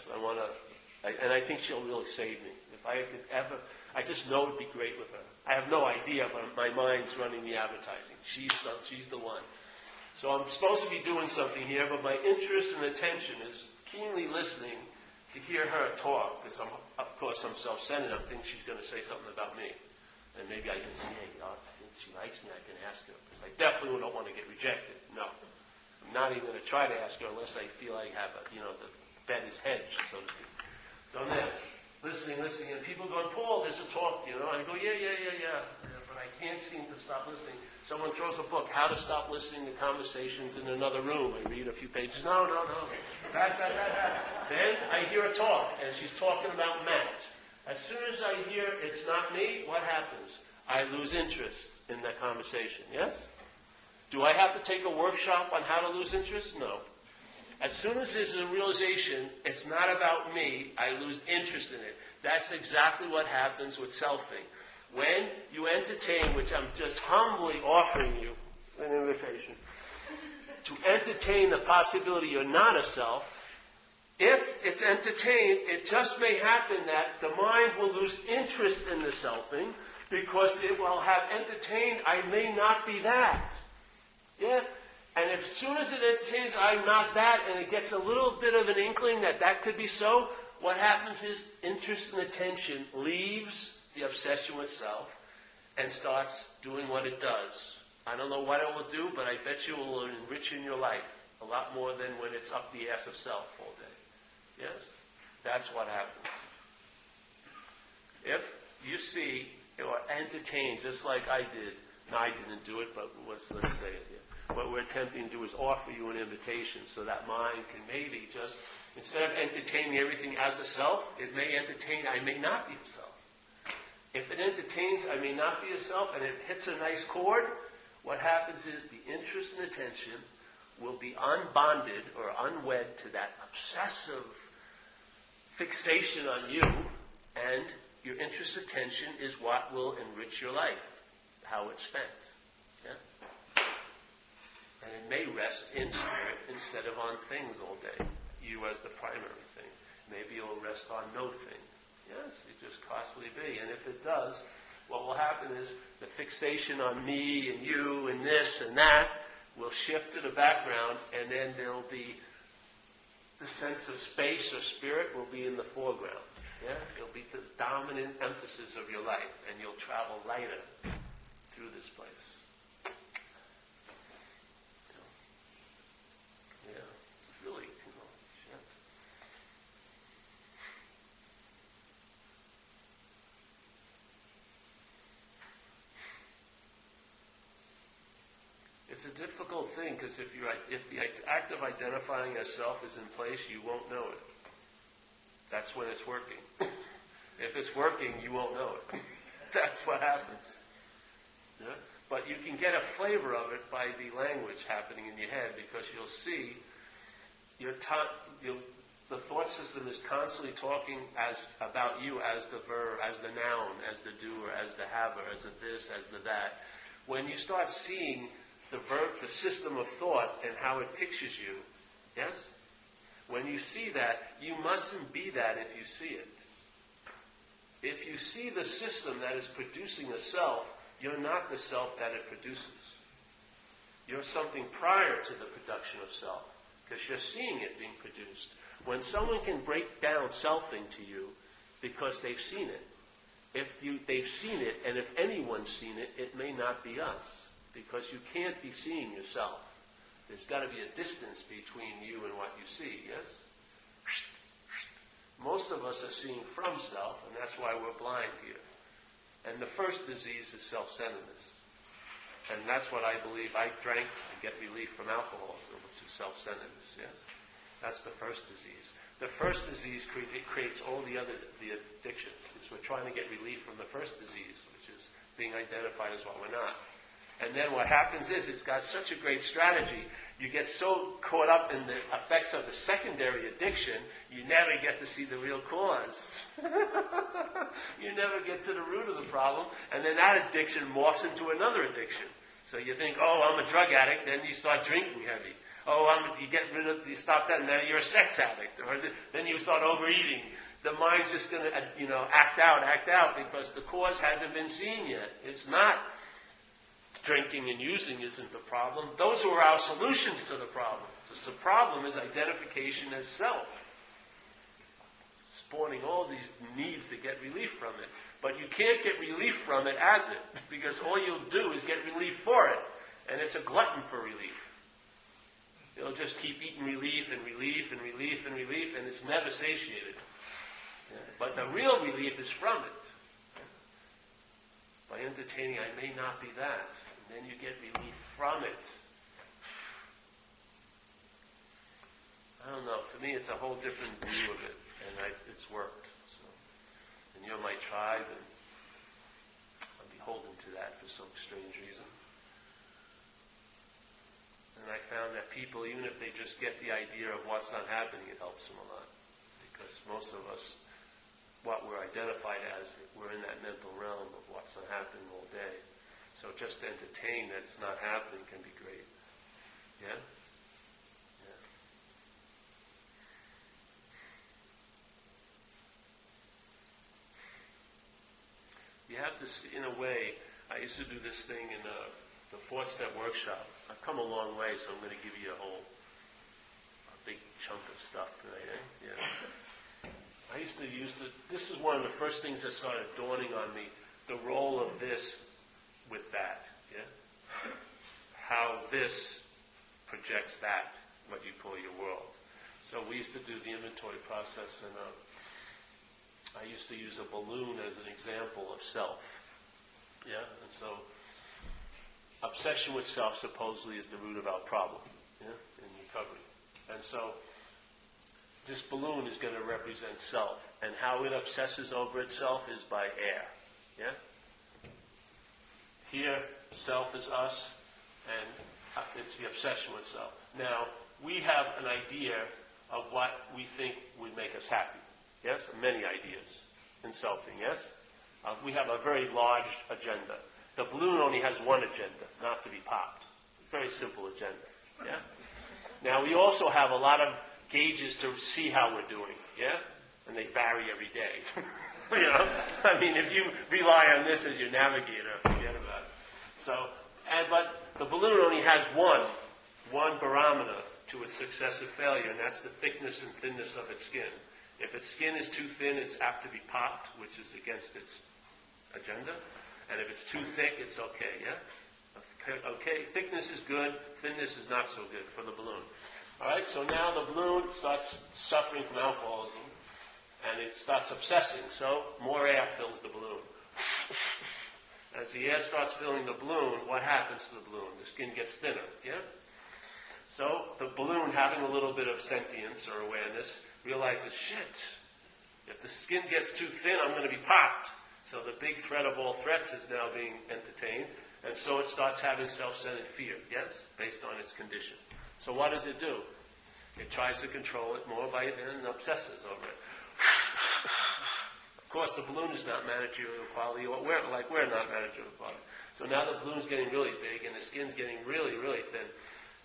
and I think she'll really save me if I could ever. I just know it'd be great with her. I have no idea, but my mind's running the advertising. She's the one. So I'm supposed to be doing something here, but my interest and attention is keenly listening to hear her talk, because of course I'm self-centered. I think she's going to say something about me. And maybe I can say, hey, she likes me, I can ask her. Because I definitely don't want to get rejected. No. I'm not even going to try to ask her unless I feel I have, the bet is hedged, so to speak. So then, listening, and people going, Paul, there's a talk, And I go, yeah. But I can't seem to stop listening. Someone throws a book, How to Stop Listening to Conversations in Another Room. I read a few pages. No. That. Then I hear a talk, and she's talking about Matt. As soon as I hear it's not me, what happens? I lose interest in that conversation, yes? Do I have to take a workshop on how to lose interest? No. As soon as there's a realization, it's not about me, I lose interest in it. That's exactly what happens with selfing. When you entertain, which I'm just humbly offering you an invitation, to entertain the possibility you're not a self, if it's entertained, it just may happen that the mind will lose interest in the selfing because it will have entertained, I may not be that. Yeah? And as soon as it entertains, I'm not that, and it gets a little bit of an inkling that could be so, what happens is interest and attention leaves the obsession with self and starts doing what it does. I don't know what it will do, but I bet you it will enrich in your life a lot more than when it's up the ass of self all day. Yes? That's what happens. If you see or entertain, just like I did, no, I didn't do it, but let's say it here. What we're attempting to do is offer you an invitation so that mind can maybe just, instead of entertaining everything as a self, it may entertain, I may not be a self. If it entertains, I may not be a self, and it hits a nice chord, what happens is the interest and attention will be unbonded or unwed to that obsessive fixation on you, and your interest and attention is what will enrich your life, how it's spent. Yeah? And it may rest in spirit instead of on things all day. You as the primary thing. Maybe it will rest on no thing. Yes, it just possibly be. And if it does, what will happen is the fixation on me and you and this and that will shift to the background, and then there'll be the sense of space or spirit will be in the foreground. Yeah? It'll be the dominant emphasis of your life, and you'll travel lighter through this place. Yeah, it's really, shit. It's a difficult thing because if the act of identifying as self is in place, you won't know it. That's when it's working. If it's working, you won't know it. That's what happens. Yeah? But you can get a flavor of it by the language happening in your head, because you'll see the thought system is constantly talking about you as the verb, as the noun, as the doer, as the haver, as the this, as the that. When you start seeing the verb, the system of thought, and how it pictures you, yes? When you see that, you mustn't be that if you see it. If you see the system that is producing a self, you're not the self that it produces. You're something prior to the production of self, because you're seeing it being produced. When someone can break down selfing to you because they've seen it, they've seen it, and if anyone's seen it, it may not be us, because you can't be seeing yourself. There's got to be a distance between you and what you see, yes? Most of us are seeing from self, and that's why we're blind here. And the first disease is self-centeredness. And that's what I believe I drank to get relief from alcoholism, which is self-centeredness, yes? That's the first disease. The first disease creates all the addictions. It's we're trying to get relief from the first disease, which is being identified as what we're not. And then what happens is it's got such a great strategy, you get so caught up in the effects of the secondary addiction, you never get to see the real cause. You never get to the root of the problem, and then that addiction morphs into another addiction. So you think, oh, I'm a drug addict, then you start drinking heavy. Oh, you stop that, and then you're a sex addict. Or then you start overeating. The mind's just going to, act out, because the cause hasn't been seen yet. It's not drinking and using isn't the problem. Those are our solutions to the problem. The problem is identification as self, spawning all these needs to get relief from it. But you can't get relief from it as it, because all you'll do is get relief for it. And it's a glutton for relief. It'll just keep eating relief and relief and relief and relief, and it's never satiated. But the real relief is from it. By entertaining, I may not be that. And then you get relief from it. I don't know. For me, it's a whole different view of it, and it's worked. So, and you're my tribe, and I'm beholden to that for some strange reason. And I found that people, even if they just get the idea of what's not happening, it helps them a lot. Because most of us, what we're identified as, we're in that mental realm of what's not happening all day. So just to entertain that it's not happening can be great. Yeah? Yeah. You have to see, in a way, I used to do this thing in the 4-step workshop. I've come a long way, so I'm going to give you a big chunk of stuff tonight, eh? Yeah. I used to this is one of the first things that started dawning on me, the role of this with that, yeah? How this projects that, what you call your world. So we used to do the inventory process, and I used to use a balloon as an example of self, yeah? And so obsession with self supposedly is the root of our problem, yeah, in recovery. And so this balloon is going to represent self, and how it obsesses over itself is by air, yeah? Here, self is us, and it's the obsession with self. Now, we have an idea of what we think would make us happy, yes? Many ideas in selfing, yes? We have a very large agenda. The balloon only has one agenda, not to be popped. Very simple agenda, yeah? Now, we also have a lot of gauges to see how we're doing, yeah? And they vary every day. You know? I mean, if you rely on this as your navigator, forget about it. So, but the balloon only has one barometer to its success or failure, and that's the thickness and thinness of its skin. If its skin is too thin, it's apt to be popped, which is against its agenda. And if it's too thick, it's okay, yeah? Okay, thickness is good, thinness is not so good for the balloon. All right, so now the balloon starts suffering from alcoholism, and it starts obsessing, so more air fills the balloon. As the air starts filling the balloon, what happens to the balloon? The skin gets thinner, yeah? So the balloon, having a little bit of sentience or awareness, realizes, shit, if the skin gets too thin, I'm going to be popped. So the big threat of all threats is now being entertained, and so it starts having self-centered fear, yes, based on its condition. So what does it do? It tries to control it more by and obsesses over it. Of course, the balloon is not managerial quality, or we're not managerial quality. So now the balloon's getting really big, and the skin's getting really, really thin.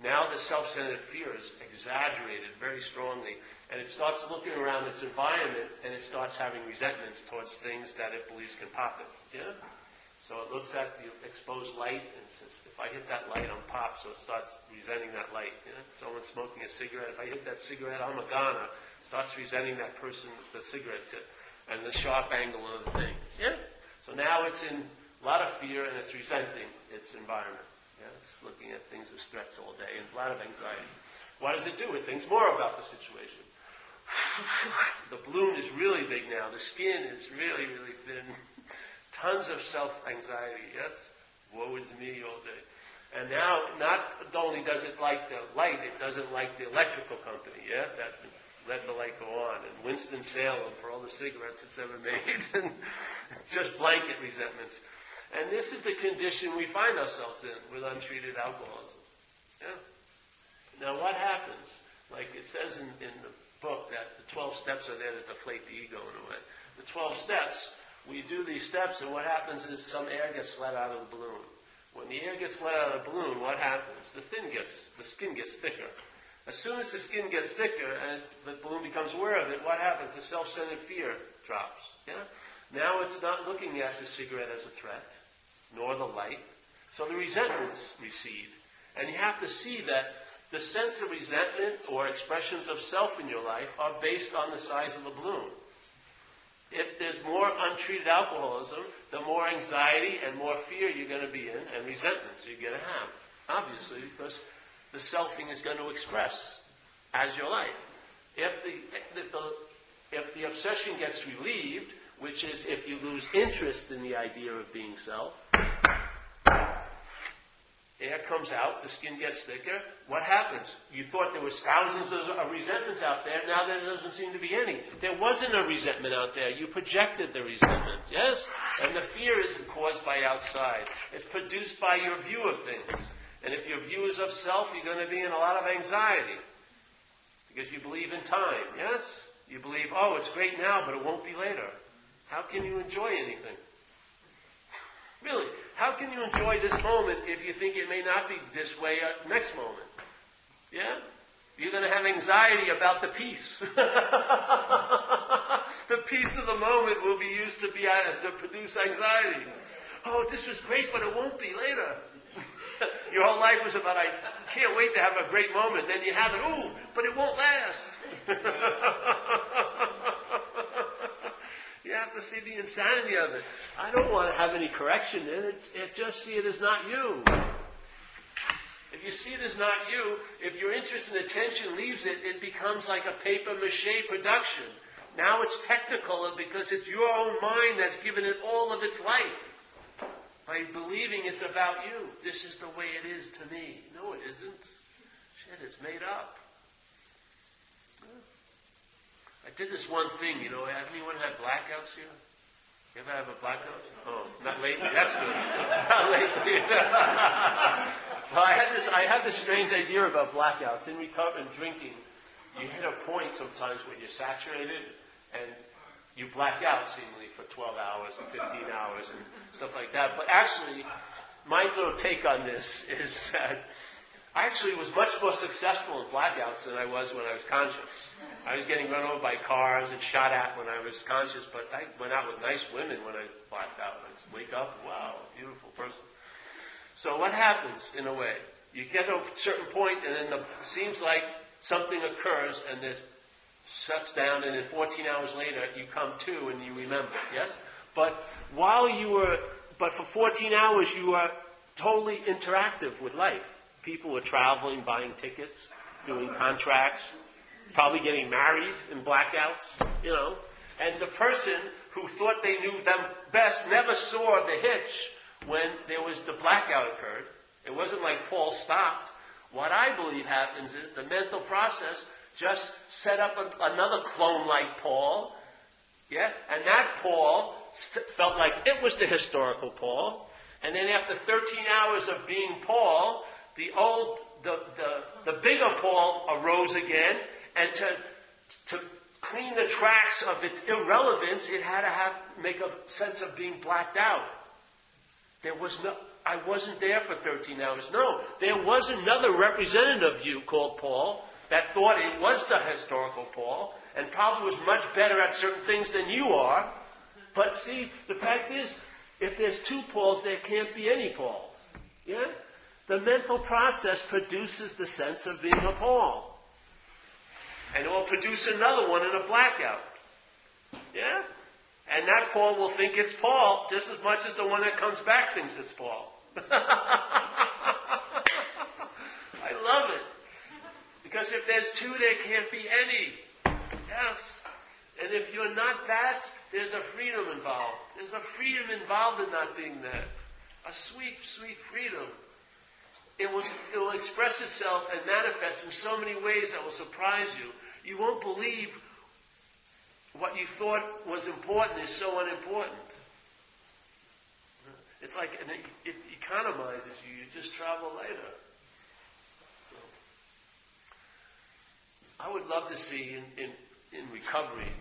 Now the self-centered fear is exaggerated very strongly, and it starts looking around its environment, and it starts having resentments towards things that it believes can pop it. Yeah? So it looks at the exposed light and says, if I hit that light, I'm popped. So it starts resenting that light. Yeah? Someone's smoking a cigarette. If I hit that cigarette, I'm a goner. Starts resenting that person, the cigarette tip, and the sharp angle of the thing. Yeah? So now it's in a lot of fear, and it's resenting its environment. Yeah? It's looking at things as threats all day, and a lot of anxiety. What does it do? It thinks more about the situation. The balloon is really big now. The skin is really, really thin. Tons of self-anxiety, yes? Woe is me all day. And now, not only does it like the light, it doesn't like the electrical company, yeah? That let the light go on. And Winston-Salem for all the cigarettes it's ever made. And just blanket resentments. And this is the condition we find ourselves in with untreated alcoholism. Yeah? Now, what happens? Like it says in the book that the 12 steps are there to deflate the ego in a way. The 12 steps, we do these steps, and what happens is some air gets let out of the balloon. When the air gets let out of the balloon, what happens? The skin gets thicker. As soon as the skin gets thicker and the balloon becomes aware of it, what happens? The self-centered fear drops. Yeah? Now it's not looking at the cigarette as a threat, nor the light. So the resentments recede. And you have to see that the sense of resentment or expressions of self in your life are based on the size of the balloon. If there's more untreated alcoholism, the more anxiety and more fear you're going to be in, and resentments you're going to have. Obviously, because the selfing is going to express as your life. If the obsession gets relieved, which is if you lose interest in the idea of being self, air comes out, the skin gets thicker. What happens? You thought there was thousands of resentments out there. Now there doesn't seem to be any. There wasn't a resentment out there. You projected the resentment. Yes? And the fear isn't caused by outside. It's produced by your view of things. And if your view is of self, you're going to be in a lot of anxiety. Because you believe in time. Yes? You believe, oh, it's great now, but it won't be later. How can you enjoy anything? Really, how can you enjoy this moment if you think it may not be this way next moment? Yeah? You're going to have anxiety about the peace. The peace of the moment will be used to produce anxiety. Oh, this was great, but it won't be later. Your whole life was about, I can't wait to have a great moment. Then you have it, ooh, but it won't last. You have to see the insanity of it. I don't want to have any correction in it. Just see it as not you. If you see it as not you, if your interest and attention leaves it, it becomes like a papier-mâché production. Now it's technical because it's your own mind that's given it all of its life. By believing it's about you. This is the way it is to me. No, it isn't. Shit, it's made up. I did this one thing, anyone had blackouts here? You ever have a blackout? Oh, not lately. That's good. Not lately. Well, I had this strange idea about blackouts. In recovery and drinking, you hit a point sometimes when you're saturated and you black out seemingly for 12 hours and 15 hours and stuff like that. But actually, my little take on this is that I actually was much more successful in blackouts than I was when I was conscious. I was getting run over by cars and shot at when I was conscious, but I went out with nice women when I blacked out. I just wake up, wow, beautiful person. So what happens, in a way? You get to a certain point, and then it seems like something occurs, and this shuts down, and then 14 hours later, you come to and you remember, yes? But for 14 hours, you were totally interactive with life. People were traveling, buying tickets, doing contracts, probably getting married in blackouts, And the person who thought they knew them best never saw the hitch when there was the blackout occurred. It wasn't like Paul stopped. What I believe happens is the mental process just set up another clone like Paul, yeah? And that Paul felt like it was the historical Paul. And then after 13 hours of being Paul, the bigger Paul arose again, and to clean the tracks of its irrelevance, it had to make a sense of being blacked out. I wasn't there for 13 hours. No, there was another representative of you called Paul that thought it was the historical Paul and probably was much better at certain things than you are. But see, the fact is, if there's two Pauls, there can't be any Pauls. Yeah? The mental process produces the sense of being a Paul. And it will produce another one in a blackout. Yeah? And that Paul will think it's Paul just as much as the one that comes back thinks it's Paul. I love it. Because if there's two, there can't be any. Yes. And if you're not that, there's a freedom involved. There's a freedom involved in not being that. A sweet, sweet freedom. It will express itself and manifest in so many ways that will surprise you. You won't believe what you thought was important is so unimportant. It's like it economizes you. You just travel later. So, I would love to see in recovery,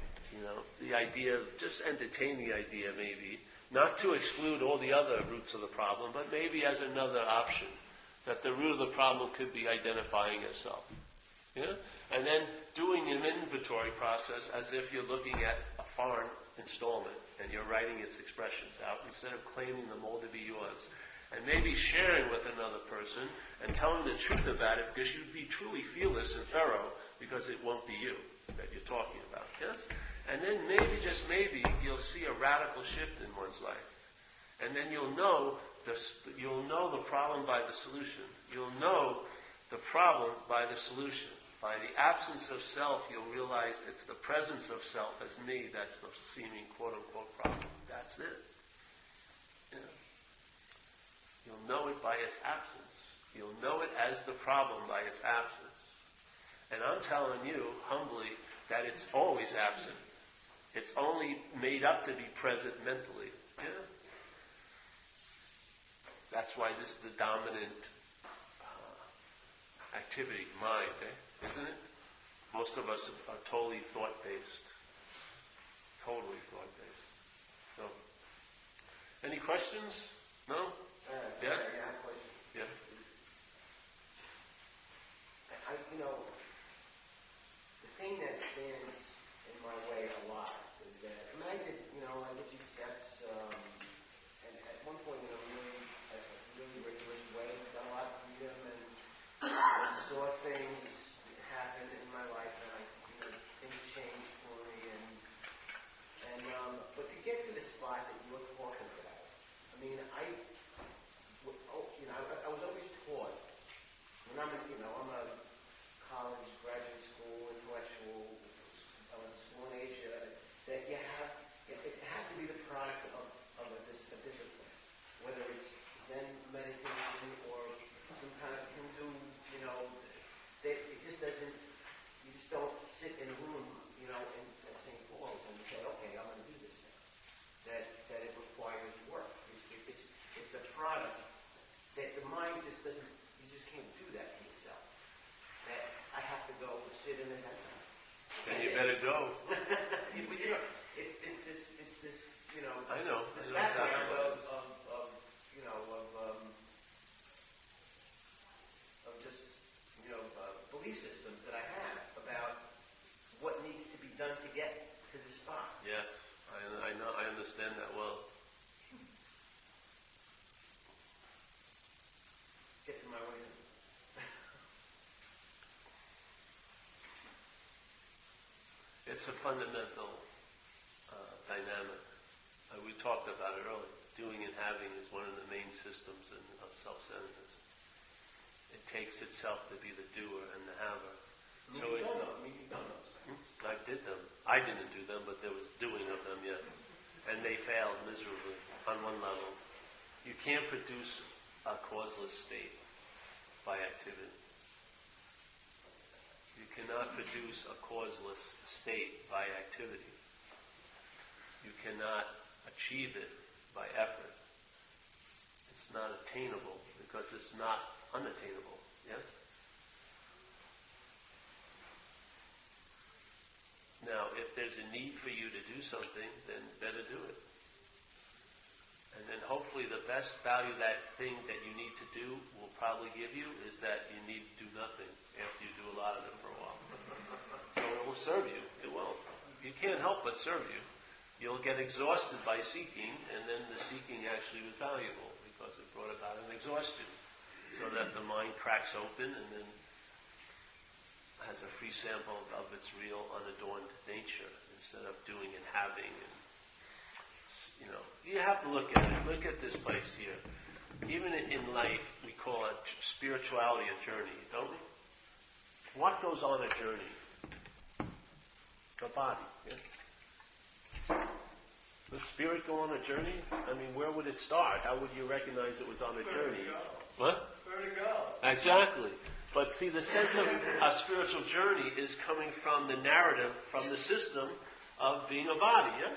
the idea of just entertain the idea maybe, not to exclude all the other roots of the problem, but maybe as another option, that the root of the problem could be identifying yourself. Yeah? And then doing an inventory process as if you're looking at a foreign installment and you're writing its expressions out instead of claiming them all to be yours. And maybe sharing with another person and telling the truth about it because you'd be truly fearless and thorough because it won't be you that you're talking about. Yes? And then maybe, just maybe, you'll see a radical shift in one's life. And then you'll know the problem by the solution. You'll know the problem by the solution. By the absence of self, you'll realize it's the presence of self as me that's the seeming quote-unquote problem. That's it. Yeah. You'll know it by its absence. You'll know it as the problem by its absence. And I'm telling you, humbly, that it's always absent. It's only made up to be present mentally. Yeah. That's why this is the dominant activity, mind, isn't it? Most of us are totally thought-based. Totally thought-based. So, any questions? No? Yes? I have a question. Yeah. The thing that stands in my way a lot is that, I did these steps, and at one point, really rigorous way, got a lot of freedom, and saw things happen in my life, and things changed for me, but to get to the spot that you're talking about, I was always taught, when I'm a college, graduate school, intellectual, school in Asia, that it has to be the product of a discipline, whether it's Zen meditation or some kind of Hindu, it just doesn't, you just don't sit in a room, at St. Paul's and say, okay, I'm going to do this now. That it requires work. It's the product that the mind just doesn't, you just can't do that to yourself. That I have to go sit in the temple. Then you better go. It's this, I know. This background of just, belief systems that I have about what needs to be done to get to this spot. Yes, I know. I understand that well. Gets in my way. It's a fundamental dynamic. We talked about it earlier. Doing and having is one of the main systems of self-centeredness. It takes itself to be the doer and the haver. I did them. I didn't do them, but there was doing of them, yes. And they failed miserably on one level. You can't produce a causeless state by activity. You cannot produce a causeless state by activity. You cannot achieve it by effort. It's not attainable because it's not unattainable. Yes? Now, if there's a need for you to do something, then better do it. And then hopefully the best value that thing that you need to do will probably give you is that you need to do nothing after you do a lot of it for a while. So it will serve you. It will. You can't help but serve you. You'll get exhausted by seeking, and then the seeking actually was valuable because it brought about an exhaustion. So that the mind cracks open and then has a free sample of its real unadorned nature instead of doing and having. And, you have to look at it. Look at this place here. Even in life, we call it spirituality a journey, don't we? What goes on a journey? The body. Yeah? Does spirit go on a journey? Where would it start? How would you recognize it was on a journey? What? Where to go? Exactly. But see, the sense of a spiritual journey is coming from the narrative, from the system of being a body, yes?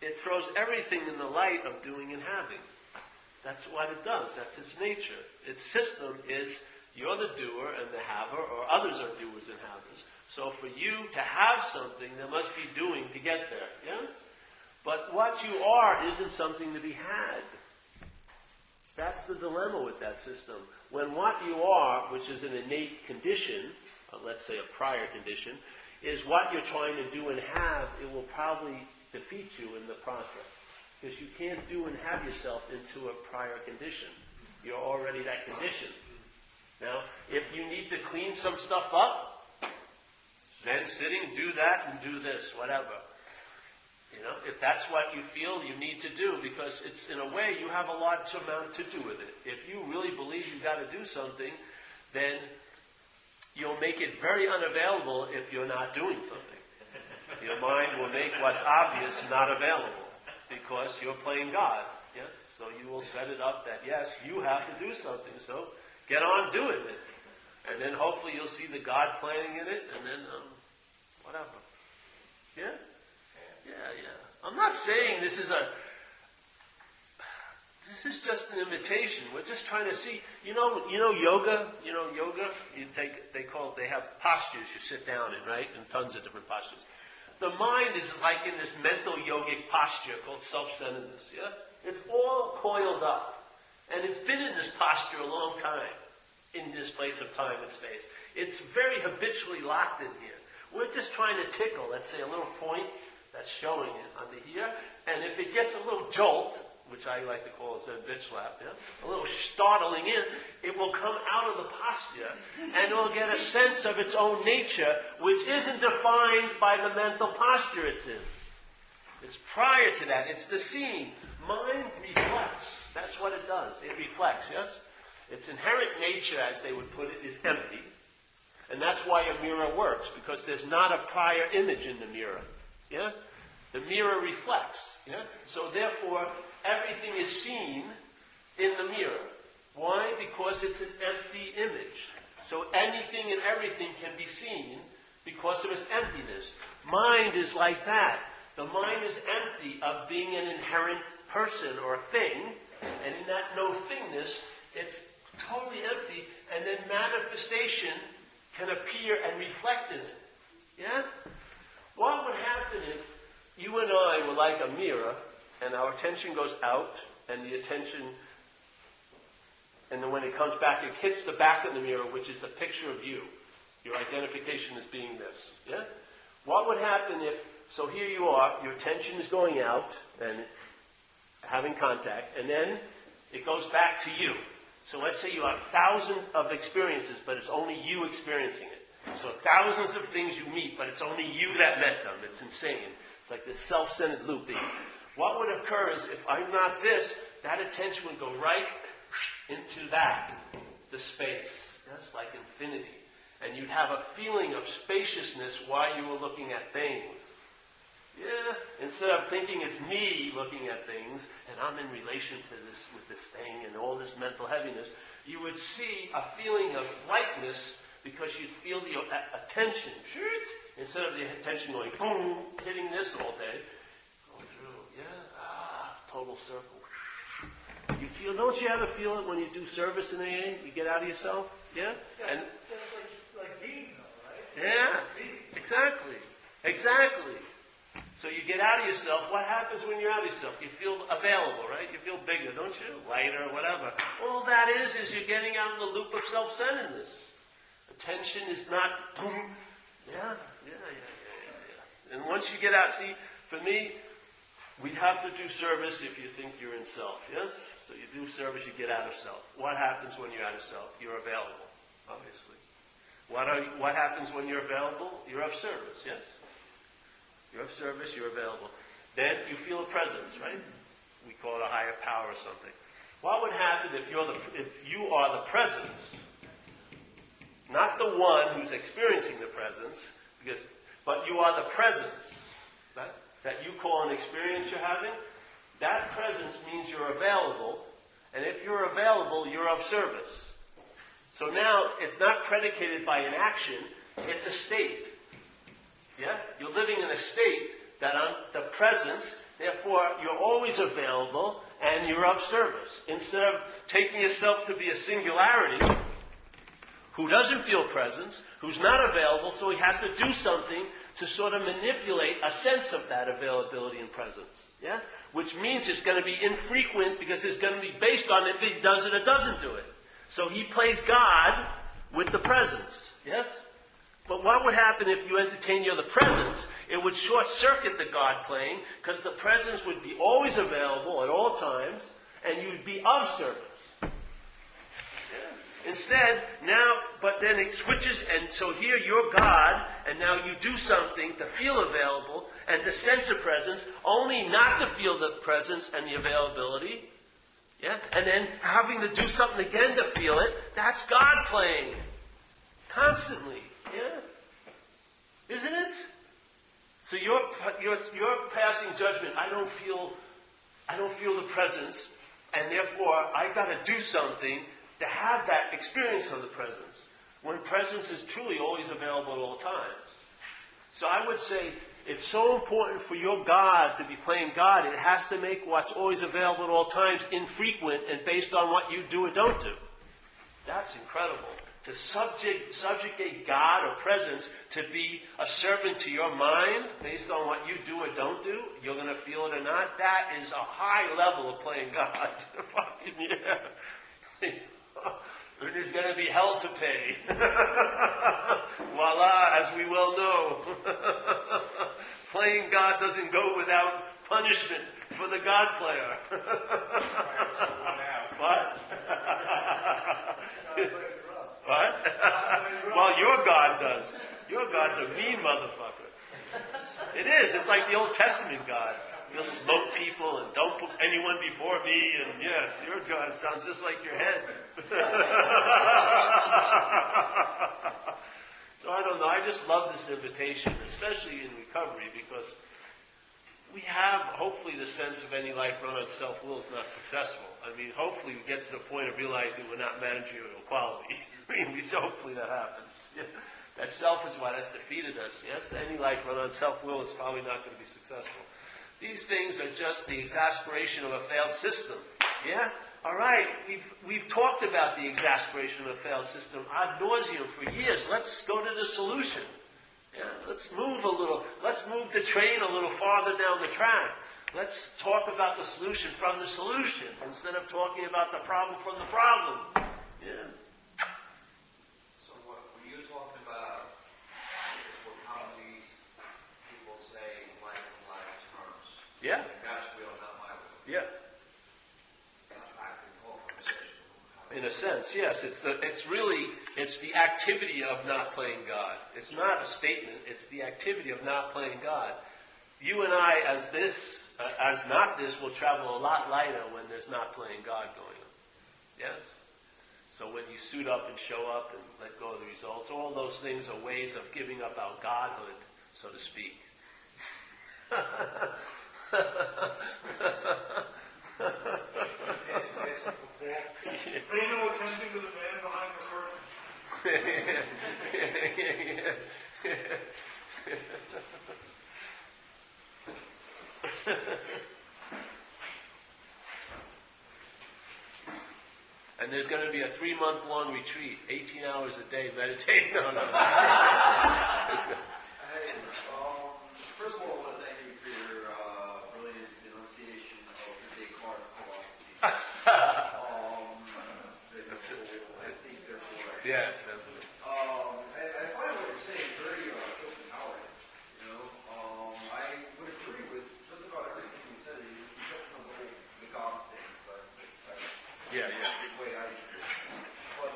It throws everything in the light of doing and having. That's what it does. That's its nature. Its system is you're the doer and the haver, or others are doers and havers. So for you to have something, there must be doing to get there, yes? But what you are isn't something to be had. That's the dilemma with that system. When what you are, which is an innate condition, let's say a prior condition, is what you're trying to do and have, it will probably defeat you in the process. Because you can't do and have yourself into a prior condition. You're already that condition. Now, if you need to clean some stuff up, Then sitting, do that and do this, whatever. If that's what you feel you need to do, because it's, in a way, you have a large amount to do with it. If you really believe you've got to do something, then you'll make it very unavailable if you're not doing something. Your mind will make what's obvious not available, because you're playing God. Yes? So you will set it up that, yes, you have to do something, so get on doing it. And then hopefully you'll see the God planning in it, and then, whatever. Yeah? Yeah. I'm not saying this is just an invitation. We're just trying to see, yoga, yoga, they have postures you sit down in, right? And tons of different postures. The mind is like in this mental yogic posture called self-centeredness, yeah? It's all coiled up. And it's been in this posture a long time, in this place of time and space. It's very habitually locked in here. We're just trying to tickle, let's say, a little point that's showing it under here. And if it gets a little jolt, which I like to call a bitch slap, yeah? A little startling in, it will come out of the posture and it will get a sense of its own nature, which isn't defined by the mental posture it's in. It's prior to that. It's the seeing. Mind reflects. That's what it does. It reflects, yes? Its inherent nature, as they would put it, is empty. And that's why a mirror works, because there's not a prior image in the mirror. Yeah? The mirror reflects. Yeah? So therefore, everything is seen in the mirror. Why? Because it's an empty image. So anything and everything can be seen because of its emptiness. Mind is like that. The mind is empty of being an inherent person or thing, and in that no-thingness, it's totally empty, and then manifestation can appear and reflect in it. Yeah? What would happen if you and I were like a mirror, and our attention goes out, and the attention, and then when it comes back, it hits the back of the mirror, which is the picture of you. Your identification as being this. Yeah? What would happen if, so here you are, your attention is going out, and having contact, and then it goes back to you. So let's say you have thousands of experiences, but it's only you experiencing it. So thousands of things you meet, but it's only you that met them. It's insane. It's like this self-centered looping. What would occur is if I'm not this, that attention would go right into that, the space. That's like infinity. And you'd have a feeling of spaciousness while you were looking at things. Yeah, instead of thinking it's me looking at things, and I'm in relation to this, with this thing, and all this mental heaviness, you would see a feeling of lightness because you'd feel the attention, instead of the attention going boom, hitting this all day, going through, total circle. You feel, don't you ever feel it when you do service in AA? You get out of yourself? Yeah? And like being, though, right? Yeah, exactly. So you get out of yourself. What happens when you're out of yourself? You feel available, right? You feel bigger, don't you? Lighter, whatever. All that is you're getting out of the loop of self-centeredness. Attention is not boom. Yeah. And once you get out, see, for me, we have to do service if you think you're in self, yes? So you do service, you get out of self. What happens when you're out of self? You're available, obviously. What happens when you're available? You're of service, yes? You're of service, you're available. Then you feel a presence, right? We call it a higher power or something. What would happen if you are the presence? Not the one who's experiencing the presence, but you are the presence that you call an experience you're having. That presence means you're available, and if you're available, you're of service. So now it's not predicated by an action, it's a state. Yeah? You're living in a state that on the presence, therefore you're always available and you're of service. Instead of taking yourself to be a singularity, who doesn't feel presence, who's not available, so he has to do something to sort of manipulate a sense of that availability and presence. Yeah? Which means it's going to be infrequent because it's going to be based on if he does it or doesn't do it. So he plays God with the presence. Yes? But what would happen if you entertain you're the presence? It would short-circuit the God playing because the presence would be always available at all times and you'd be of service. Yeah? Instead, now, but then it switches, and so here you're God, and now you do something to feel available and to sense a presence, only not to feel the presence and the availability. Yeah? And then having to do something again to feel it, that's God playing. Constantly. Yeah? Isn't it? So you're passing judgment. I don't feel the presence, and therefore I got to do something to have that experience of the presence. When presence is truly always available at all times. So I would say it's so important for your God to be playing God. It has to make what's always available at all times infrequent and based on what you do or don't do. That's incredible. To subjugate God or presence to be a servant to your mind based on what you do or don't do, you're going to feel it or not, that is a high level of playing God. Fucking yeah. There's going to be hell to pay. Voila, as we well know. Playing God doesn't go without punishment for the God player. What? What? Well, your God does. Your God's a mean motherfucker. It is. It's like the Old Testament God. He'll smoke people and don't put anyone before me. And yes, your God sounds just like your head. So I don't know. I just love this invitation, especially in recovery, because we have, hopefully, the sense of any life run on self-will is not successful. I mean, hopefully we get to the point of realizing we're not managerial quality. I mean, hopefully that happens. Yeah. That self is what has defeated us. Yes, any life run on self-will is probably not going to be successful. These things are just the exasperation of a failed system. Yeah? All right, we've talked about the exasperation of a failed system ad nauseum for years. Let's go to the solution. Yeah, let's move a little. Let's move the train a little farther down the track. Let's talk about the solution from the solution instead of talking about the problem from the problem. Yeah. So what you're talking about is what commonly people say life in life terms. Yeah. God's will, not my will. Yeah. In a sense, yes. It's the activity of not playing God. It's not a statement. It's the activity of not playing God. You and I, as not this, will travel a lot lighter when there's not playing God going on. Yes? So when you suit up and show up and let go of the results, all those things are ways of giving up our godhood, so to speak. Pay no attention to the man behind the curtain. And there's going to be a 3-month-long retreat, 18 hours a day meditating. No. First of all, I want to thank you for your brilliant enunciation of the Descartes philosophy. I think therefore. Yes, definitely. I find what you're saying very empowering. You know, I would agree with just about everything you said. You touched on the God thing, but Yeah. the way I see it. But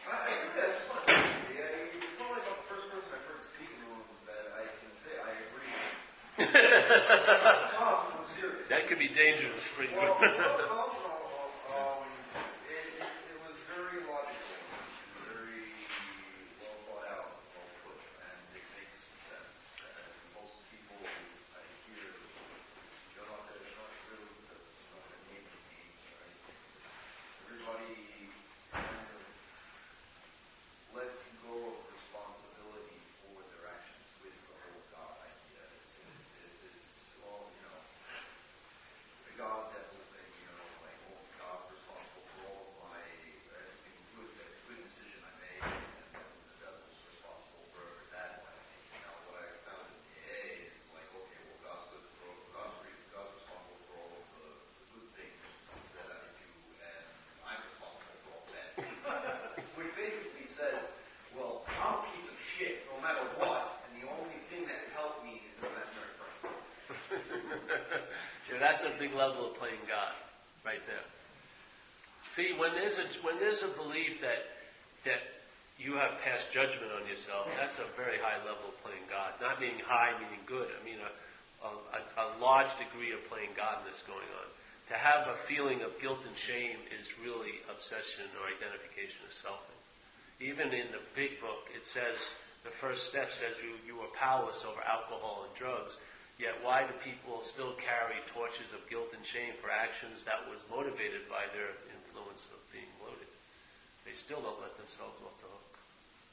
I think that's fun. Yeah, you're probably about the first person I've heard speak in the room that I can say I agree with. I'm serious. That could be dangerous for you. Well, it was very logical, very well thought out, well put, and it makes sense. And most people I hear don't know that it's not true because it's not a need to be, right? Everybody kind of lets go of responsibility for their actions with the whole God idea. It's all, you know, the God that will say, you know, like, oh, God's responsible for all of my everything good, every good decision I make, and then the devil's responsible for every bad one I make. You know, what I found in the AA is like, okay, well, God's responsible for all of the good things that I do, and I'm responsible for all the bad things. Which basically says, well, I'm a piece of shit no matter what, and the only thing that can help me is imaginary friends. Yeah, that's a big level of playing God. right there. See, when there's a belief that you have passed judgment on yourself, that's a very high level of playing God. Not meaning high, meaning good. I mean a large degree of playing godness going on. To have a feeling of guilt and shame is really obsession or identification of selfing. Even in the big book, it says, the first step says you were powerless over alcohol and drugs, yet why do people still carry torches of guilt and shame for actions that was motivated by their influence of being loaded? They still don't let themselves off the hook.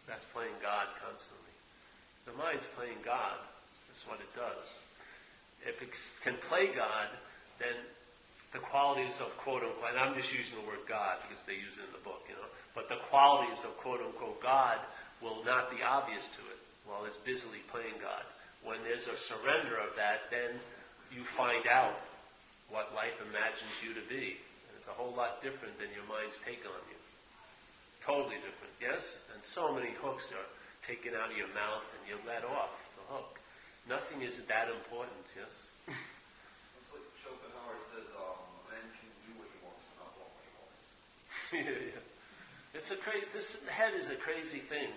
That's playing God constantly. The mind's playing God. That's what it does. If it can play God, then the qualities of quote-unquote, and I'm just using the word God because they use it in the book, but the qualities of quote-unquote God will not be obvious to it while it's busily playing God. When there's a surrender of that, then you find out what life imagines you to be. And it's a whole lot different than your mind's take on you. Totally different, yes? And so many hooks are taken out of your mouth and you let off the hook. Nothing is that important, yes? It's like Schopenhauer says, man can do what he wants, not what he wants. Yeah. It's this head is a crazy thing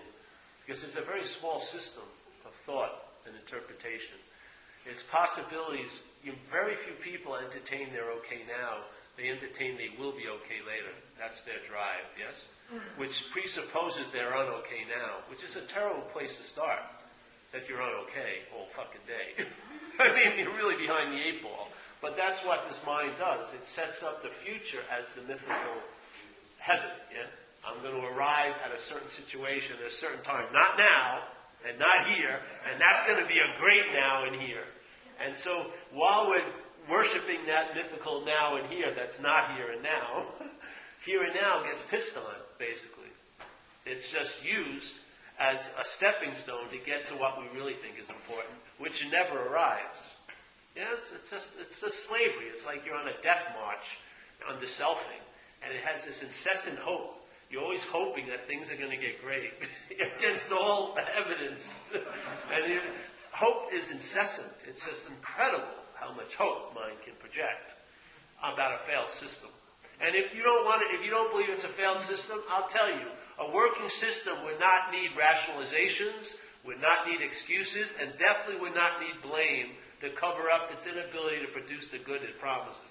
because it's a very small system of thought and interpretation. Its possibilities, very few people entertain they're okay now. They entertain they will be okay later. That's their drive, yes? Which presupposes they're unokay now, which is a terrible place to start. That you're unokay all fucking day. I mean, you're really behind the eight ball. But that's what this mind does. It sets up the future as the mythical heaven, yeah? I'm going to arrive at a certain situation at a certain time. Not now, and not here, and that's going to be a great now and here. And so, while we're worshiping that mythical now and here that's not here and now, here and now gets pissed on, basically. It's just used as a stepping stone to get to what we really think is important, which never arrives. Yes, it's just slavery. It's like you're on a death march under selfing, and it has this incessant hope. You're always hoping that things are going to get great against all evidence. And hope is incessant. It's just incredible how much hope mind can project about a failed system. And if you don't believe it's a failed system, I'll tell you, a working system would not need rationalizations, would not need excuses, and definitely would not need blame to cover up its inability to produce the good it promises.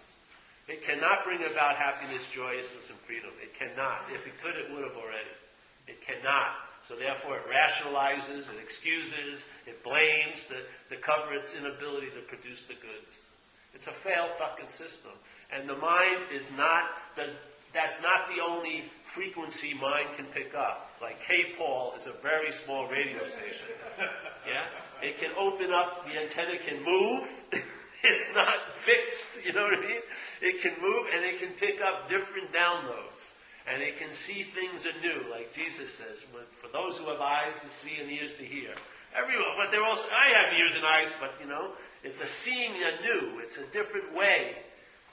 It cannot bring about happiness, joyousness, and freedom. It cannot. If it could, it would have already. It cannot. So therefore it rationalizes, it excuses, it blames to cover its inability to produce the goods. It's a failed fucking system. And the mind that's not the only frequency mind can pick up. Like, Hey Paul is a very small radio station. Yeah? It can open up, the antenna can move. It's not fixed, you know what I mean? It can move and it can pick up different downloads. And it can see things anew, like Jesus says, for those who have eyes to see and ears to hear. Everyone, but they're also, I have ears and eyes, but it's a seeing anew. It's a different way.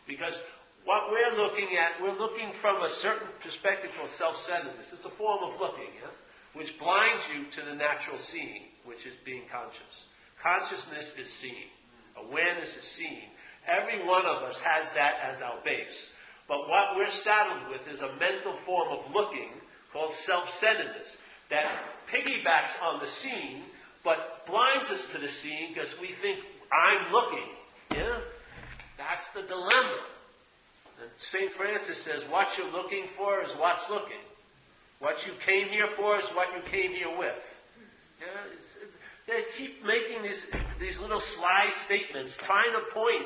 Because what we're looking from a certain perspective called self-centeredness. It's a form of looking, yes? Which blinds you to the natural seeing, which is being conscious. Consciousness is seeing. Awareness is seeing. Every one of us has that as our base. But what we're saddled with is a mental form of looking called self-centeredness that piggybacks on the seeing, but blinds us to the seeing because we think, I'm looking. Yeah? That's the dilemma. And St. Francis says, what you're looking for is what's looking. What you came here for is what you came here with. Yeah? They keep making these little sly statements, trying to point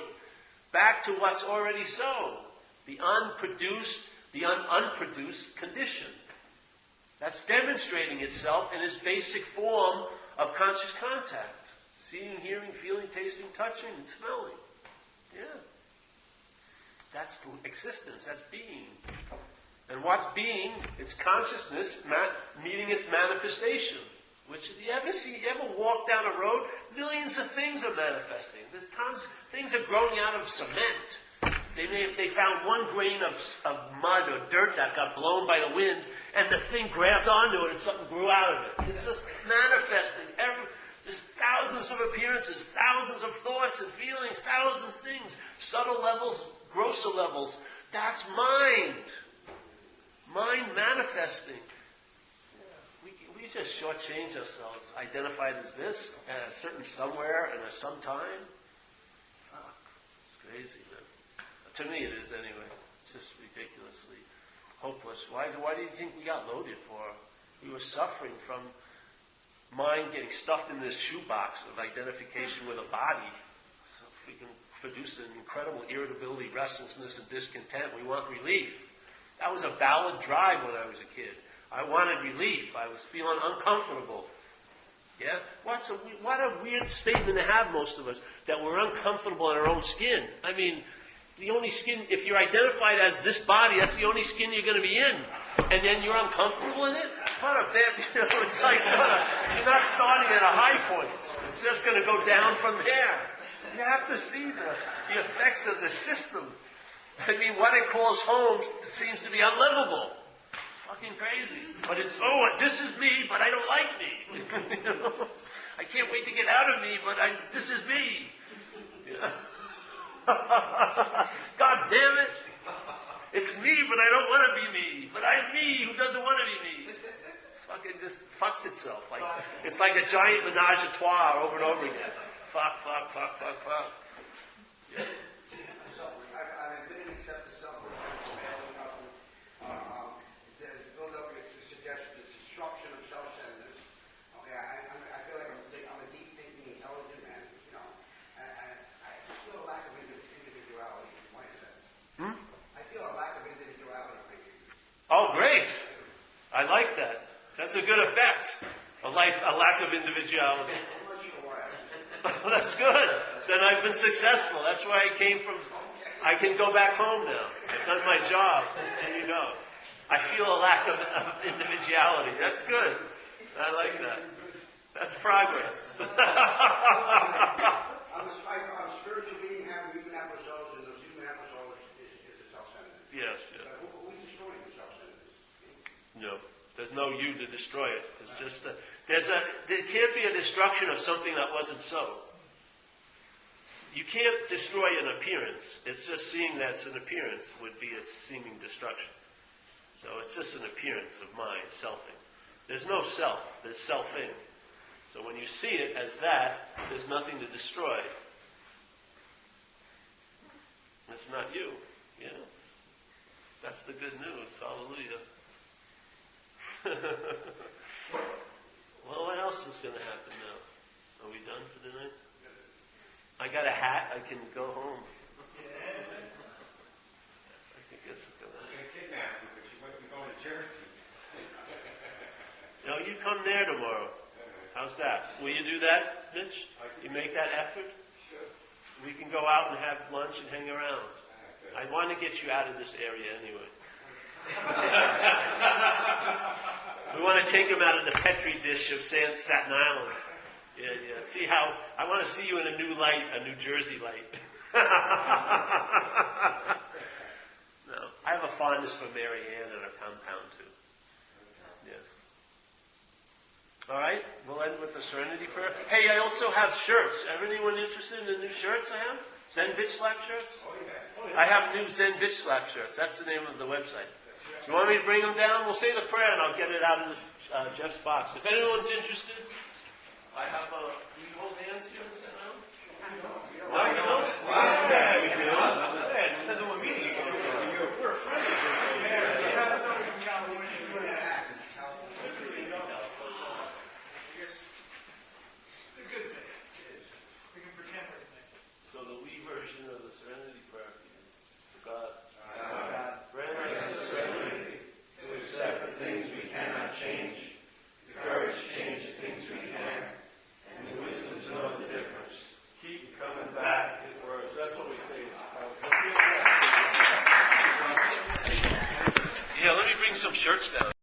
back to what's already so. The unproduced condition. That's demonstrating itself in its basic form of conscious contact. Seeing, hearing, feeling, tasting, touching, and smelling. Yeah. That's existence. That's being. And what's being? It's consciousness meeting its manifestation. Which you ever walk down a road? Millions of things are manifesting. There's tons. Things are growing out of cement. They found one grain of mud or dirt that got blown by the wind, and the thing grabbed onto it, and something grew out of it. It's just manifesting. There's thousands of appearances, thousands of thoughts and feelings, thousands of things, subtle levels, grosser levels. That's mind. Mind manifesting. We just shortchange ourselves, identified as this, at a certain somewhere, and a sometime. Fuck. It's crazy, man. To me it is anyway. It's just ridiculously hopeless. Why do you think we got loaded for? We were suffering from mind getting stuffed in this shoebox of identification with a body. So freaking produced an incredible irritability, restlessness, and discontent. We want relief. That was a valid drive when I was a kid. I wanted relief. I was feeling uncomfortable. Yeah? What a weird statement to have, most of us, that we're uncomfortable in our own skin. I mean, the only skin, if you're identified as this body, that's the only skin you're going to be in. And then you're uncomfortable in it? What a bad, it's like you're not starting at a high point. It's just going to go down from there. You have to see the effects of the system. I mean, what it calls home seems to be unlivable. Fucking crazy. But it's, this is me, but I don't like me. You know? I can't wait to get out of me, but this is me. Yeah. God damn it. It's me, but I don't want to be me. But I'm me who doesn't want to be me. It's fucking just fucks itself. It's like a giant menage a trois over and over again. Fuck. Yeah. I've been accepted something Philadelphia suggestion is destruction of self-centeredness. Okay, I feel like I'm a deep thinking, intelligent man, you know. I feel a lack of individuality in my sense. I feel a lack of individuality. Oh, great. I like that. That's a good effect. A lack of individuality. I'm not sure why. Oh, that's good. Then I've been successful. That's where I came from. I can go back home now. I've done my job. There you go. I feel a lack of individuality. That's good. I like that. That's progress. I'm a spiritual being having human episodes, and those human episodes is the self-centeredness. Yes. But we destroying the self-centeredness. No. There's no you to destroy it. It's just there can't be a destruction of something that wasn't so. You can't destroy an appearance. It's just seeing that's an appearance would be its seeming destruction. So it's just an appearance of mind, selfing. There's no self. There's selfing. So when you see it as that, there's nothing to destroy. It's not you. You know? That's the good news. Hallelujah. Well, what else is going to happen now? Are we done for the night? I got a hat. I can go home. I think that's going to happen. Kidnap you, but you wouldn't be going to Jersey. No, you come there tomorrow. How's that? Will you do that, Mitch? You make that effort? Sure. We can go out and have lunch and hang around. I want to get you out of this area anyway. We want to take him out of the Petri dish of Staten Island. Yeah. See how, I want to see you in a new light, a New Jersey light. No, I have a fondness for Mary Ann and her compound too. Yes. All right, we'll end with the Serenity Prayer. Hey, I also have shirts. Anyone interested in the new shirts I have? Zen Bitch Slap shirts? Oh, yeah. I have new Zen Bitch Slap shirts. That's the name of the website. You want me to bring them down? We'll say the prayer and I'll get it out of Jeff's box. If anyone's interested, I have a... Do you hold hands here? No, you don't? Yeah, we do. Yeah, it depends on what meeting you go to. We're friends. It's a good thing. We can pretend everything. So the Lee version of the Serenity Prayer to God. Grant us the serenity to accept the things we cannot change, the courage to change the things we can, and the wisdom to know the difference. Keep coming back with words. That's what we say. Yeah, let me bring some shirts down.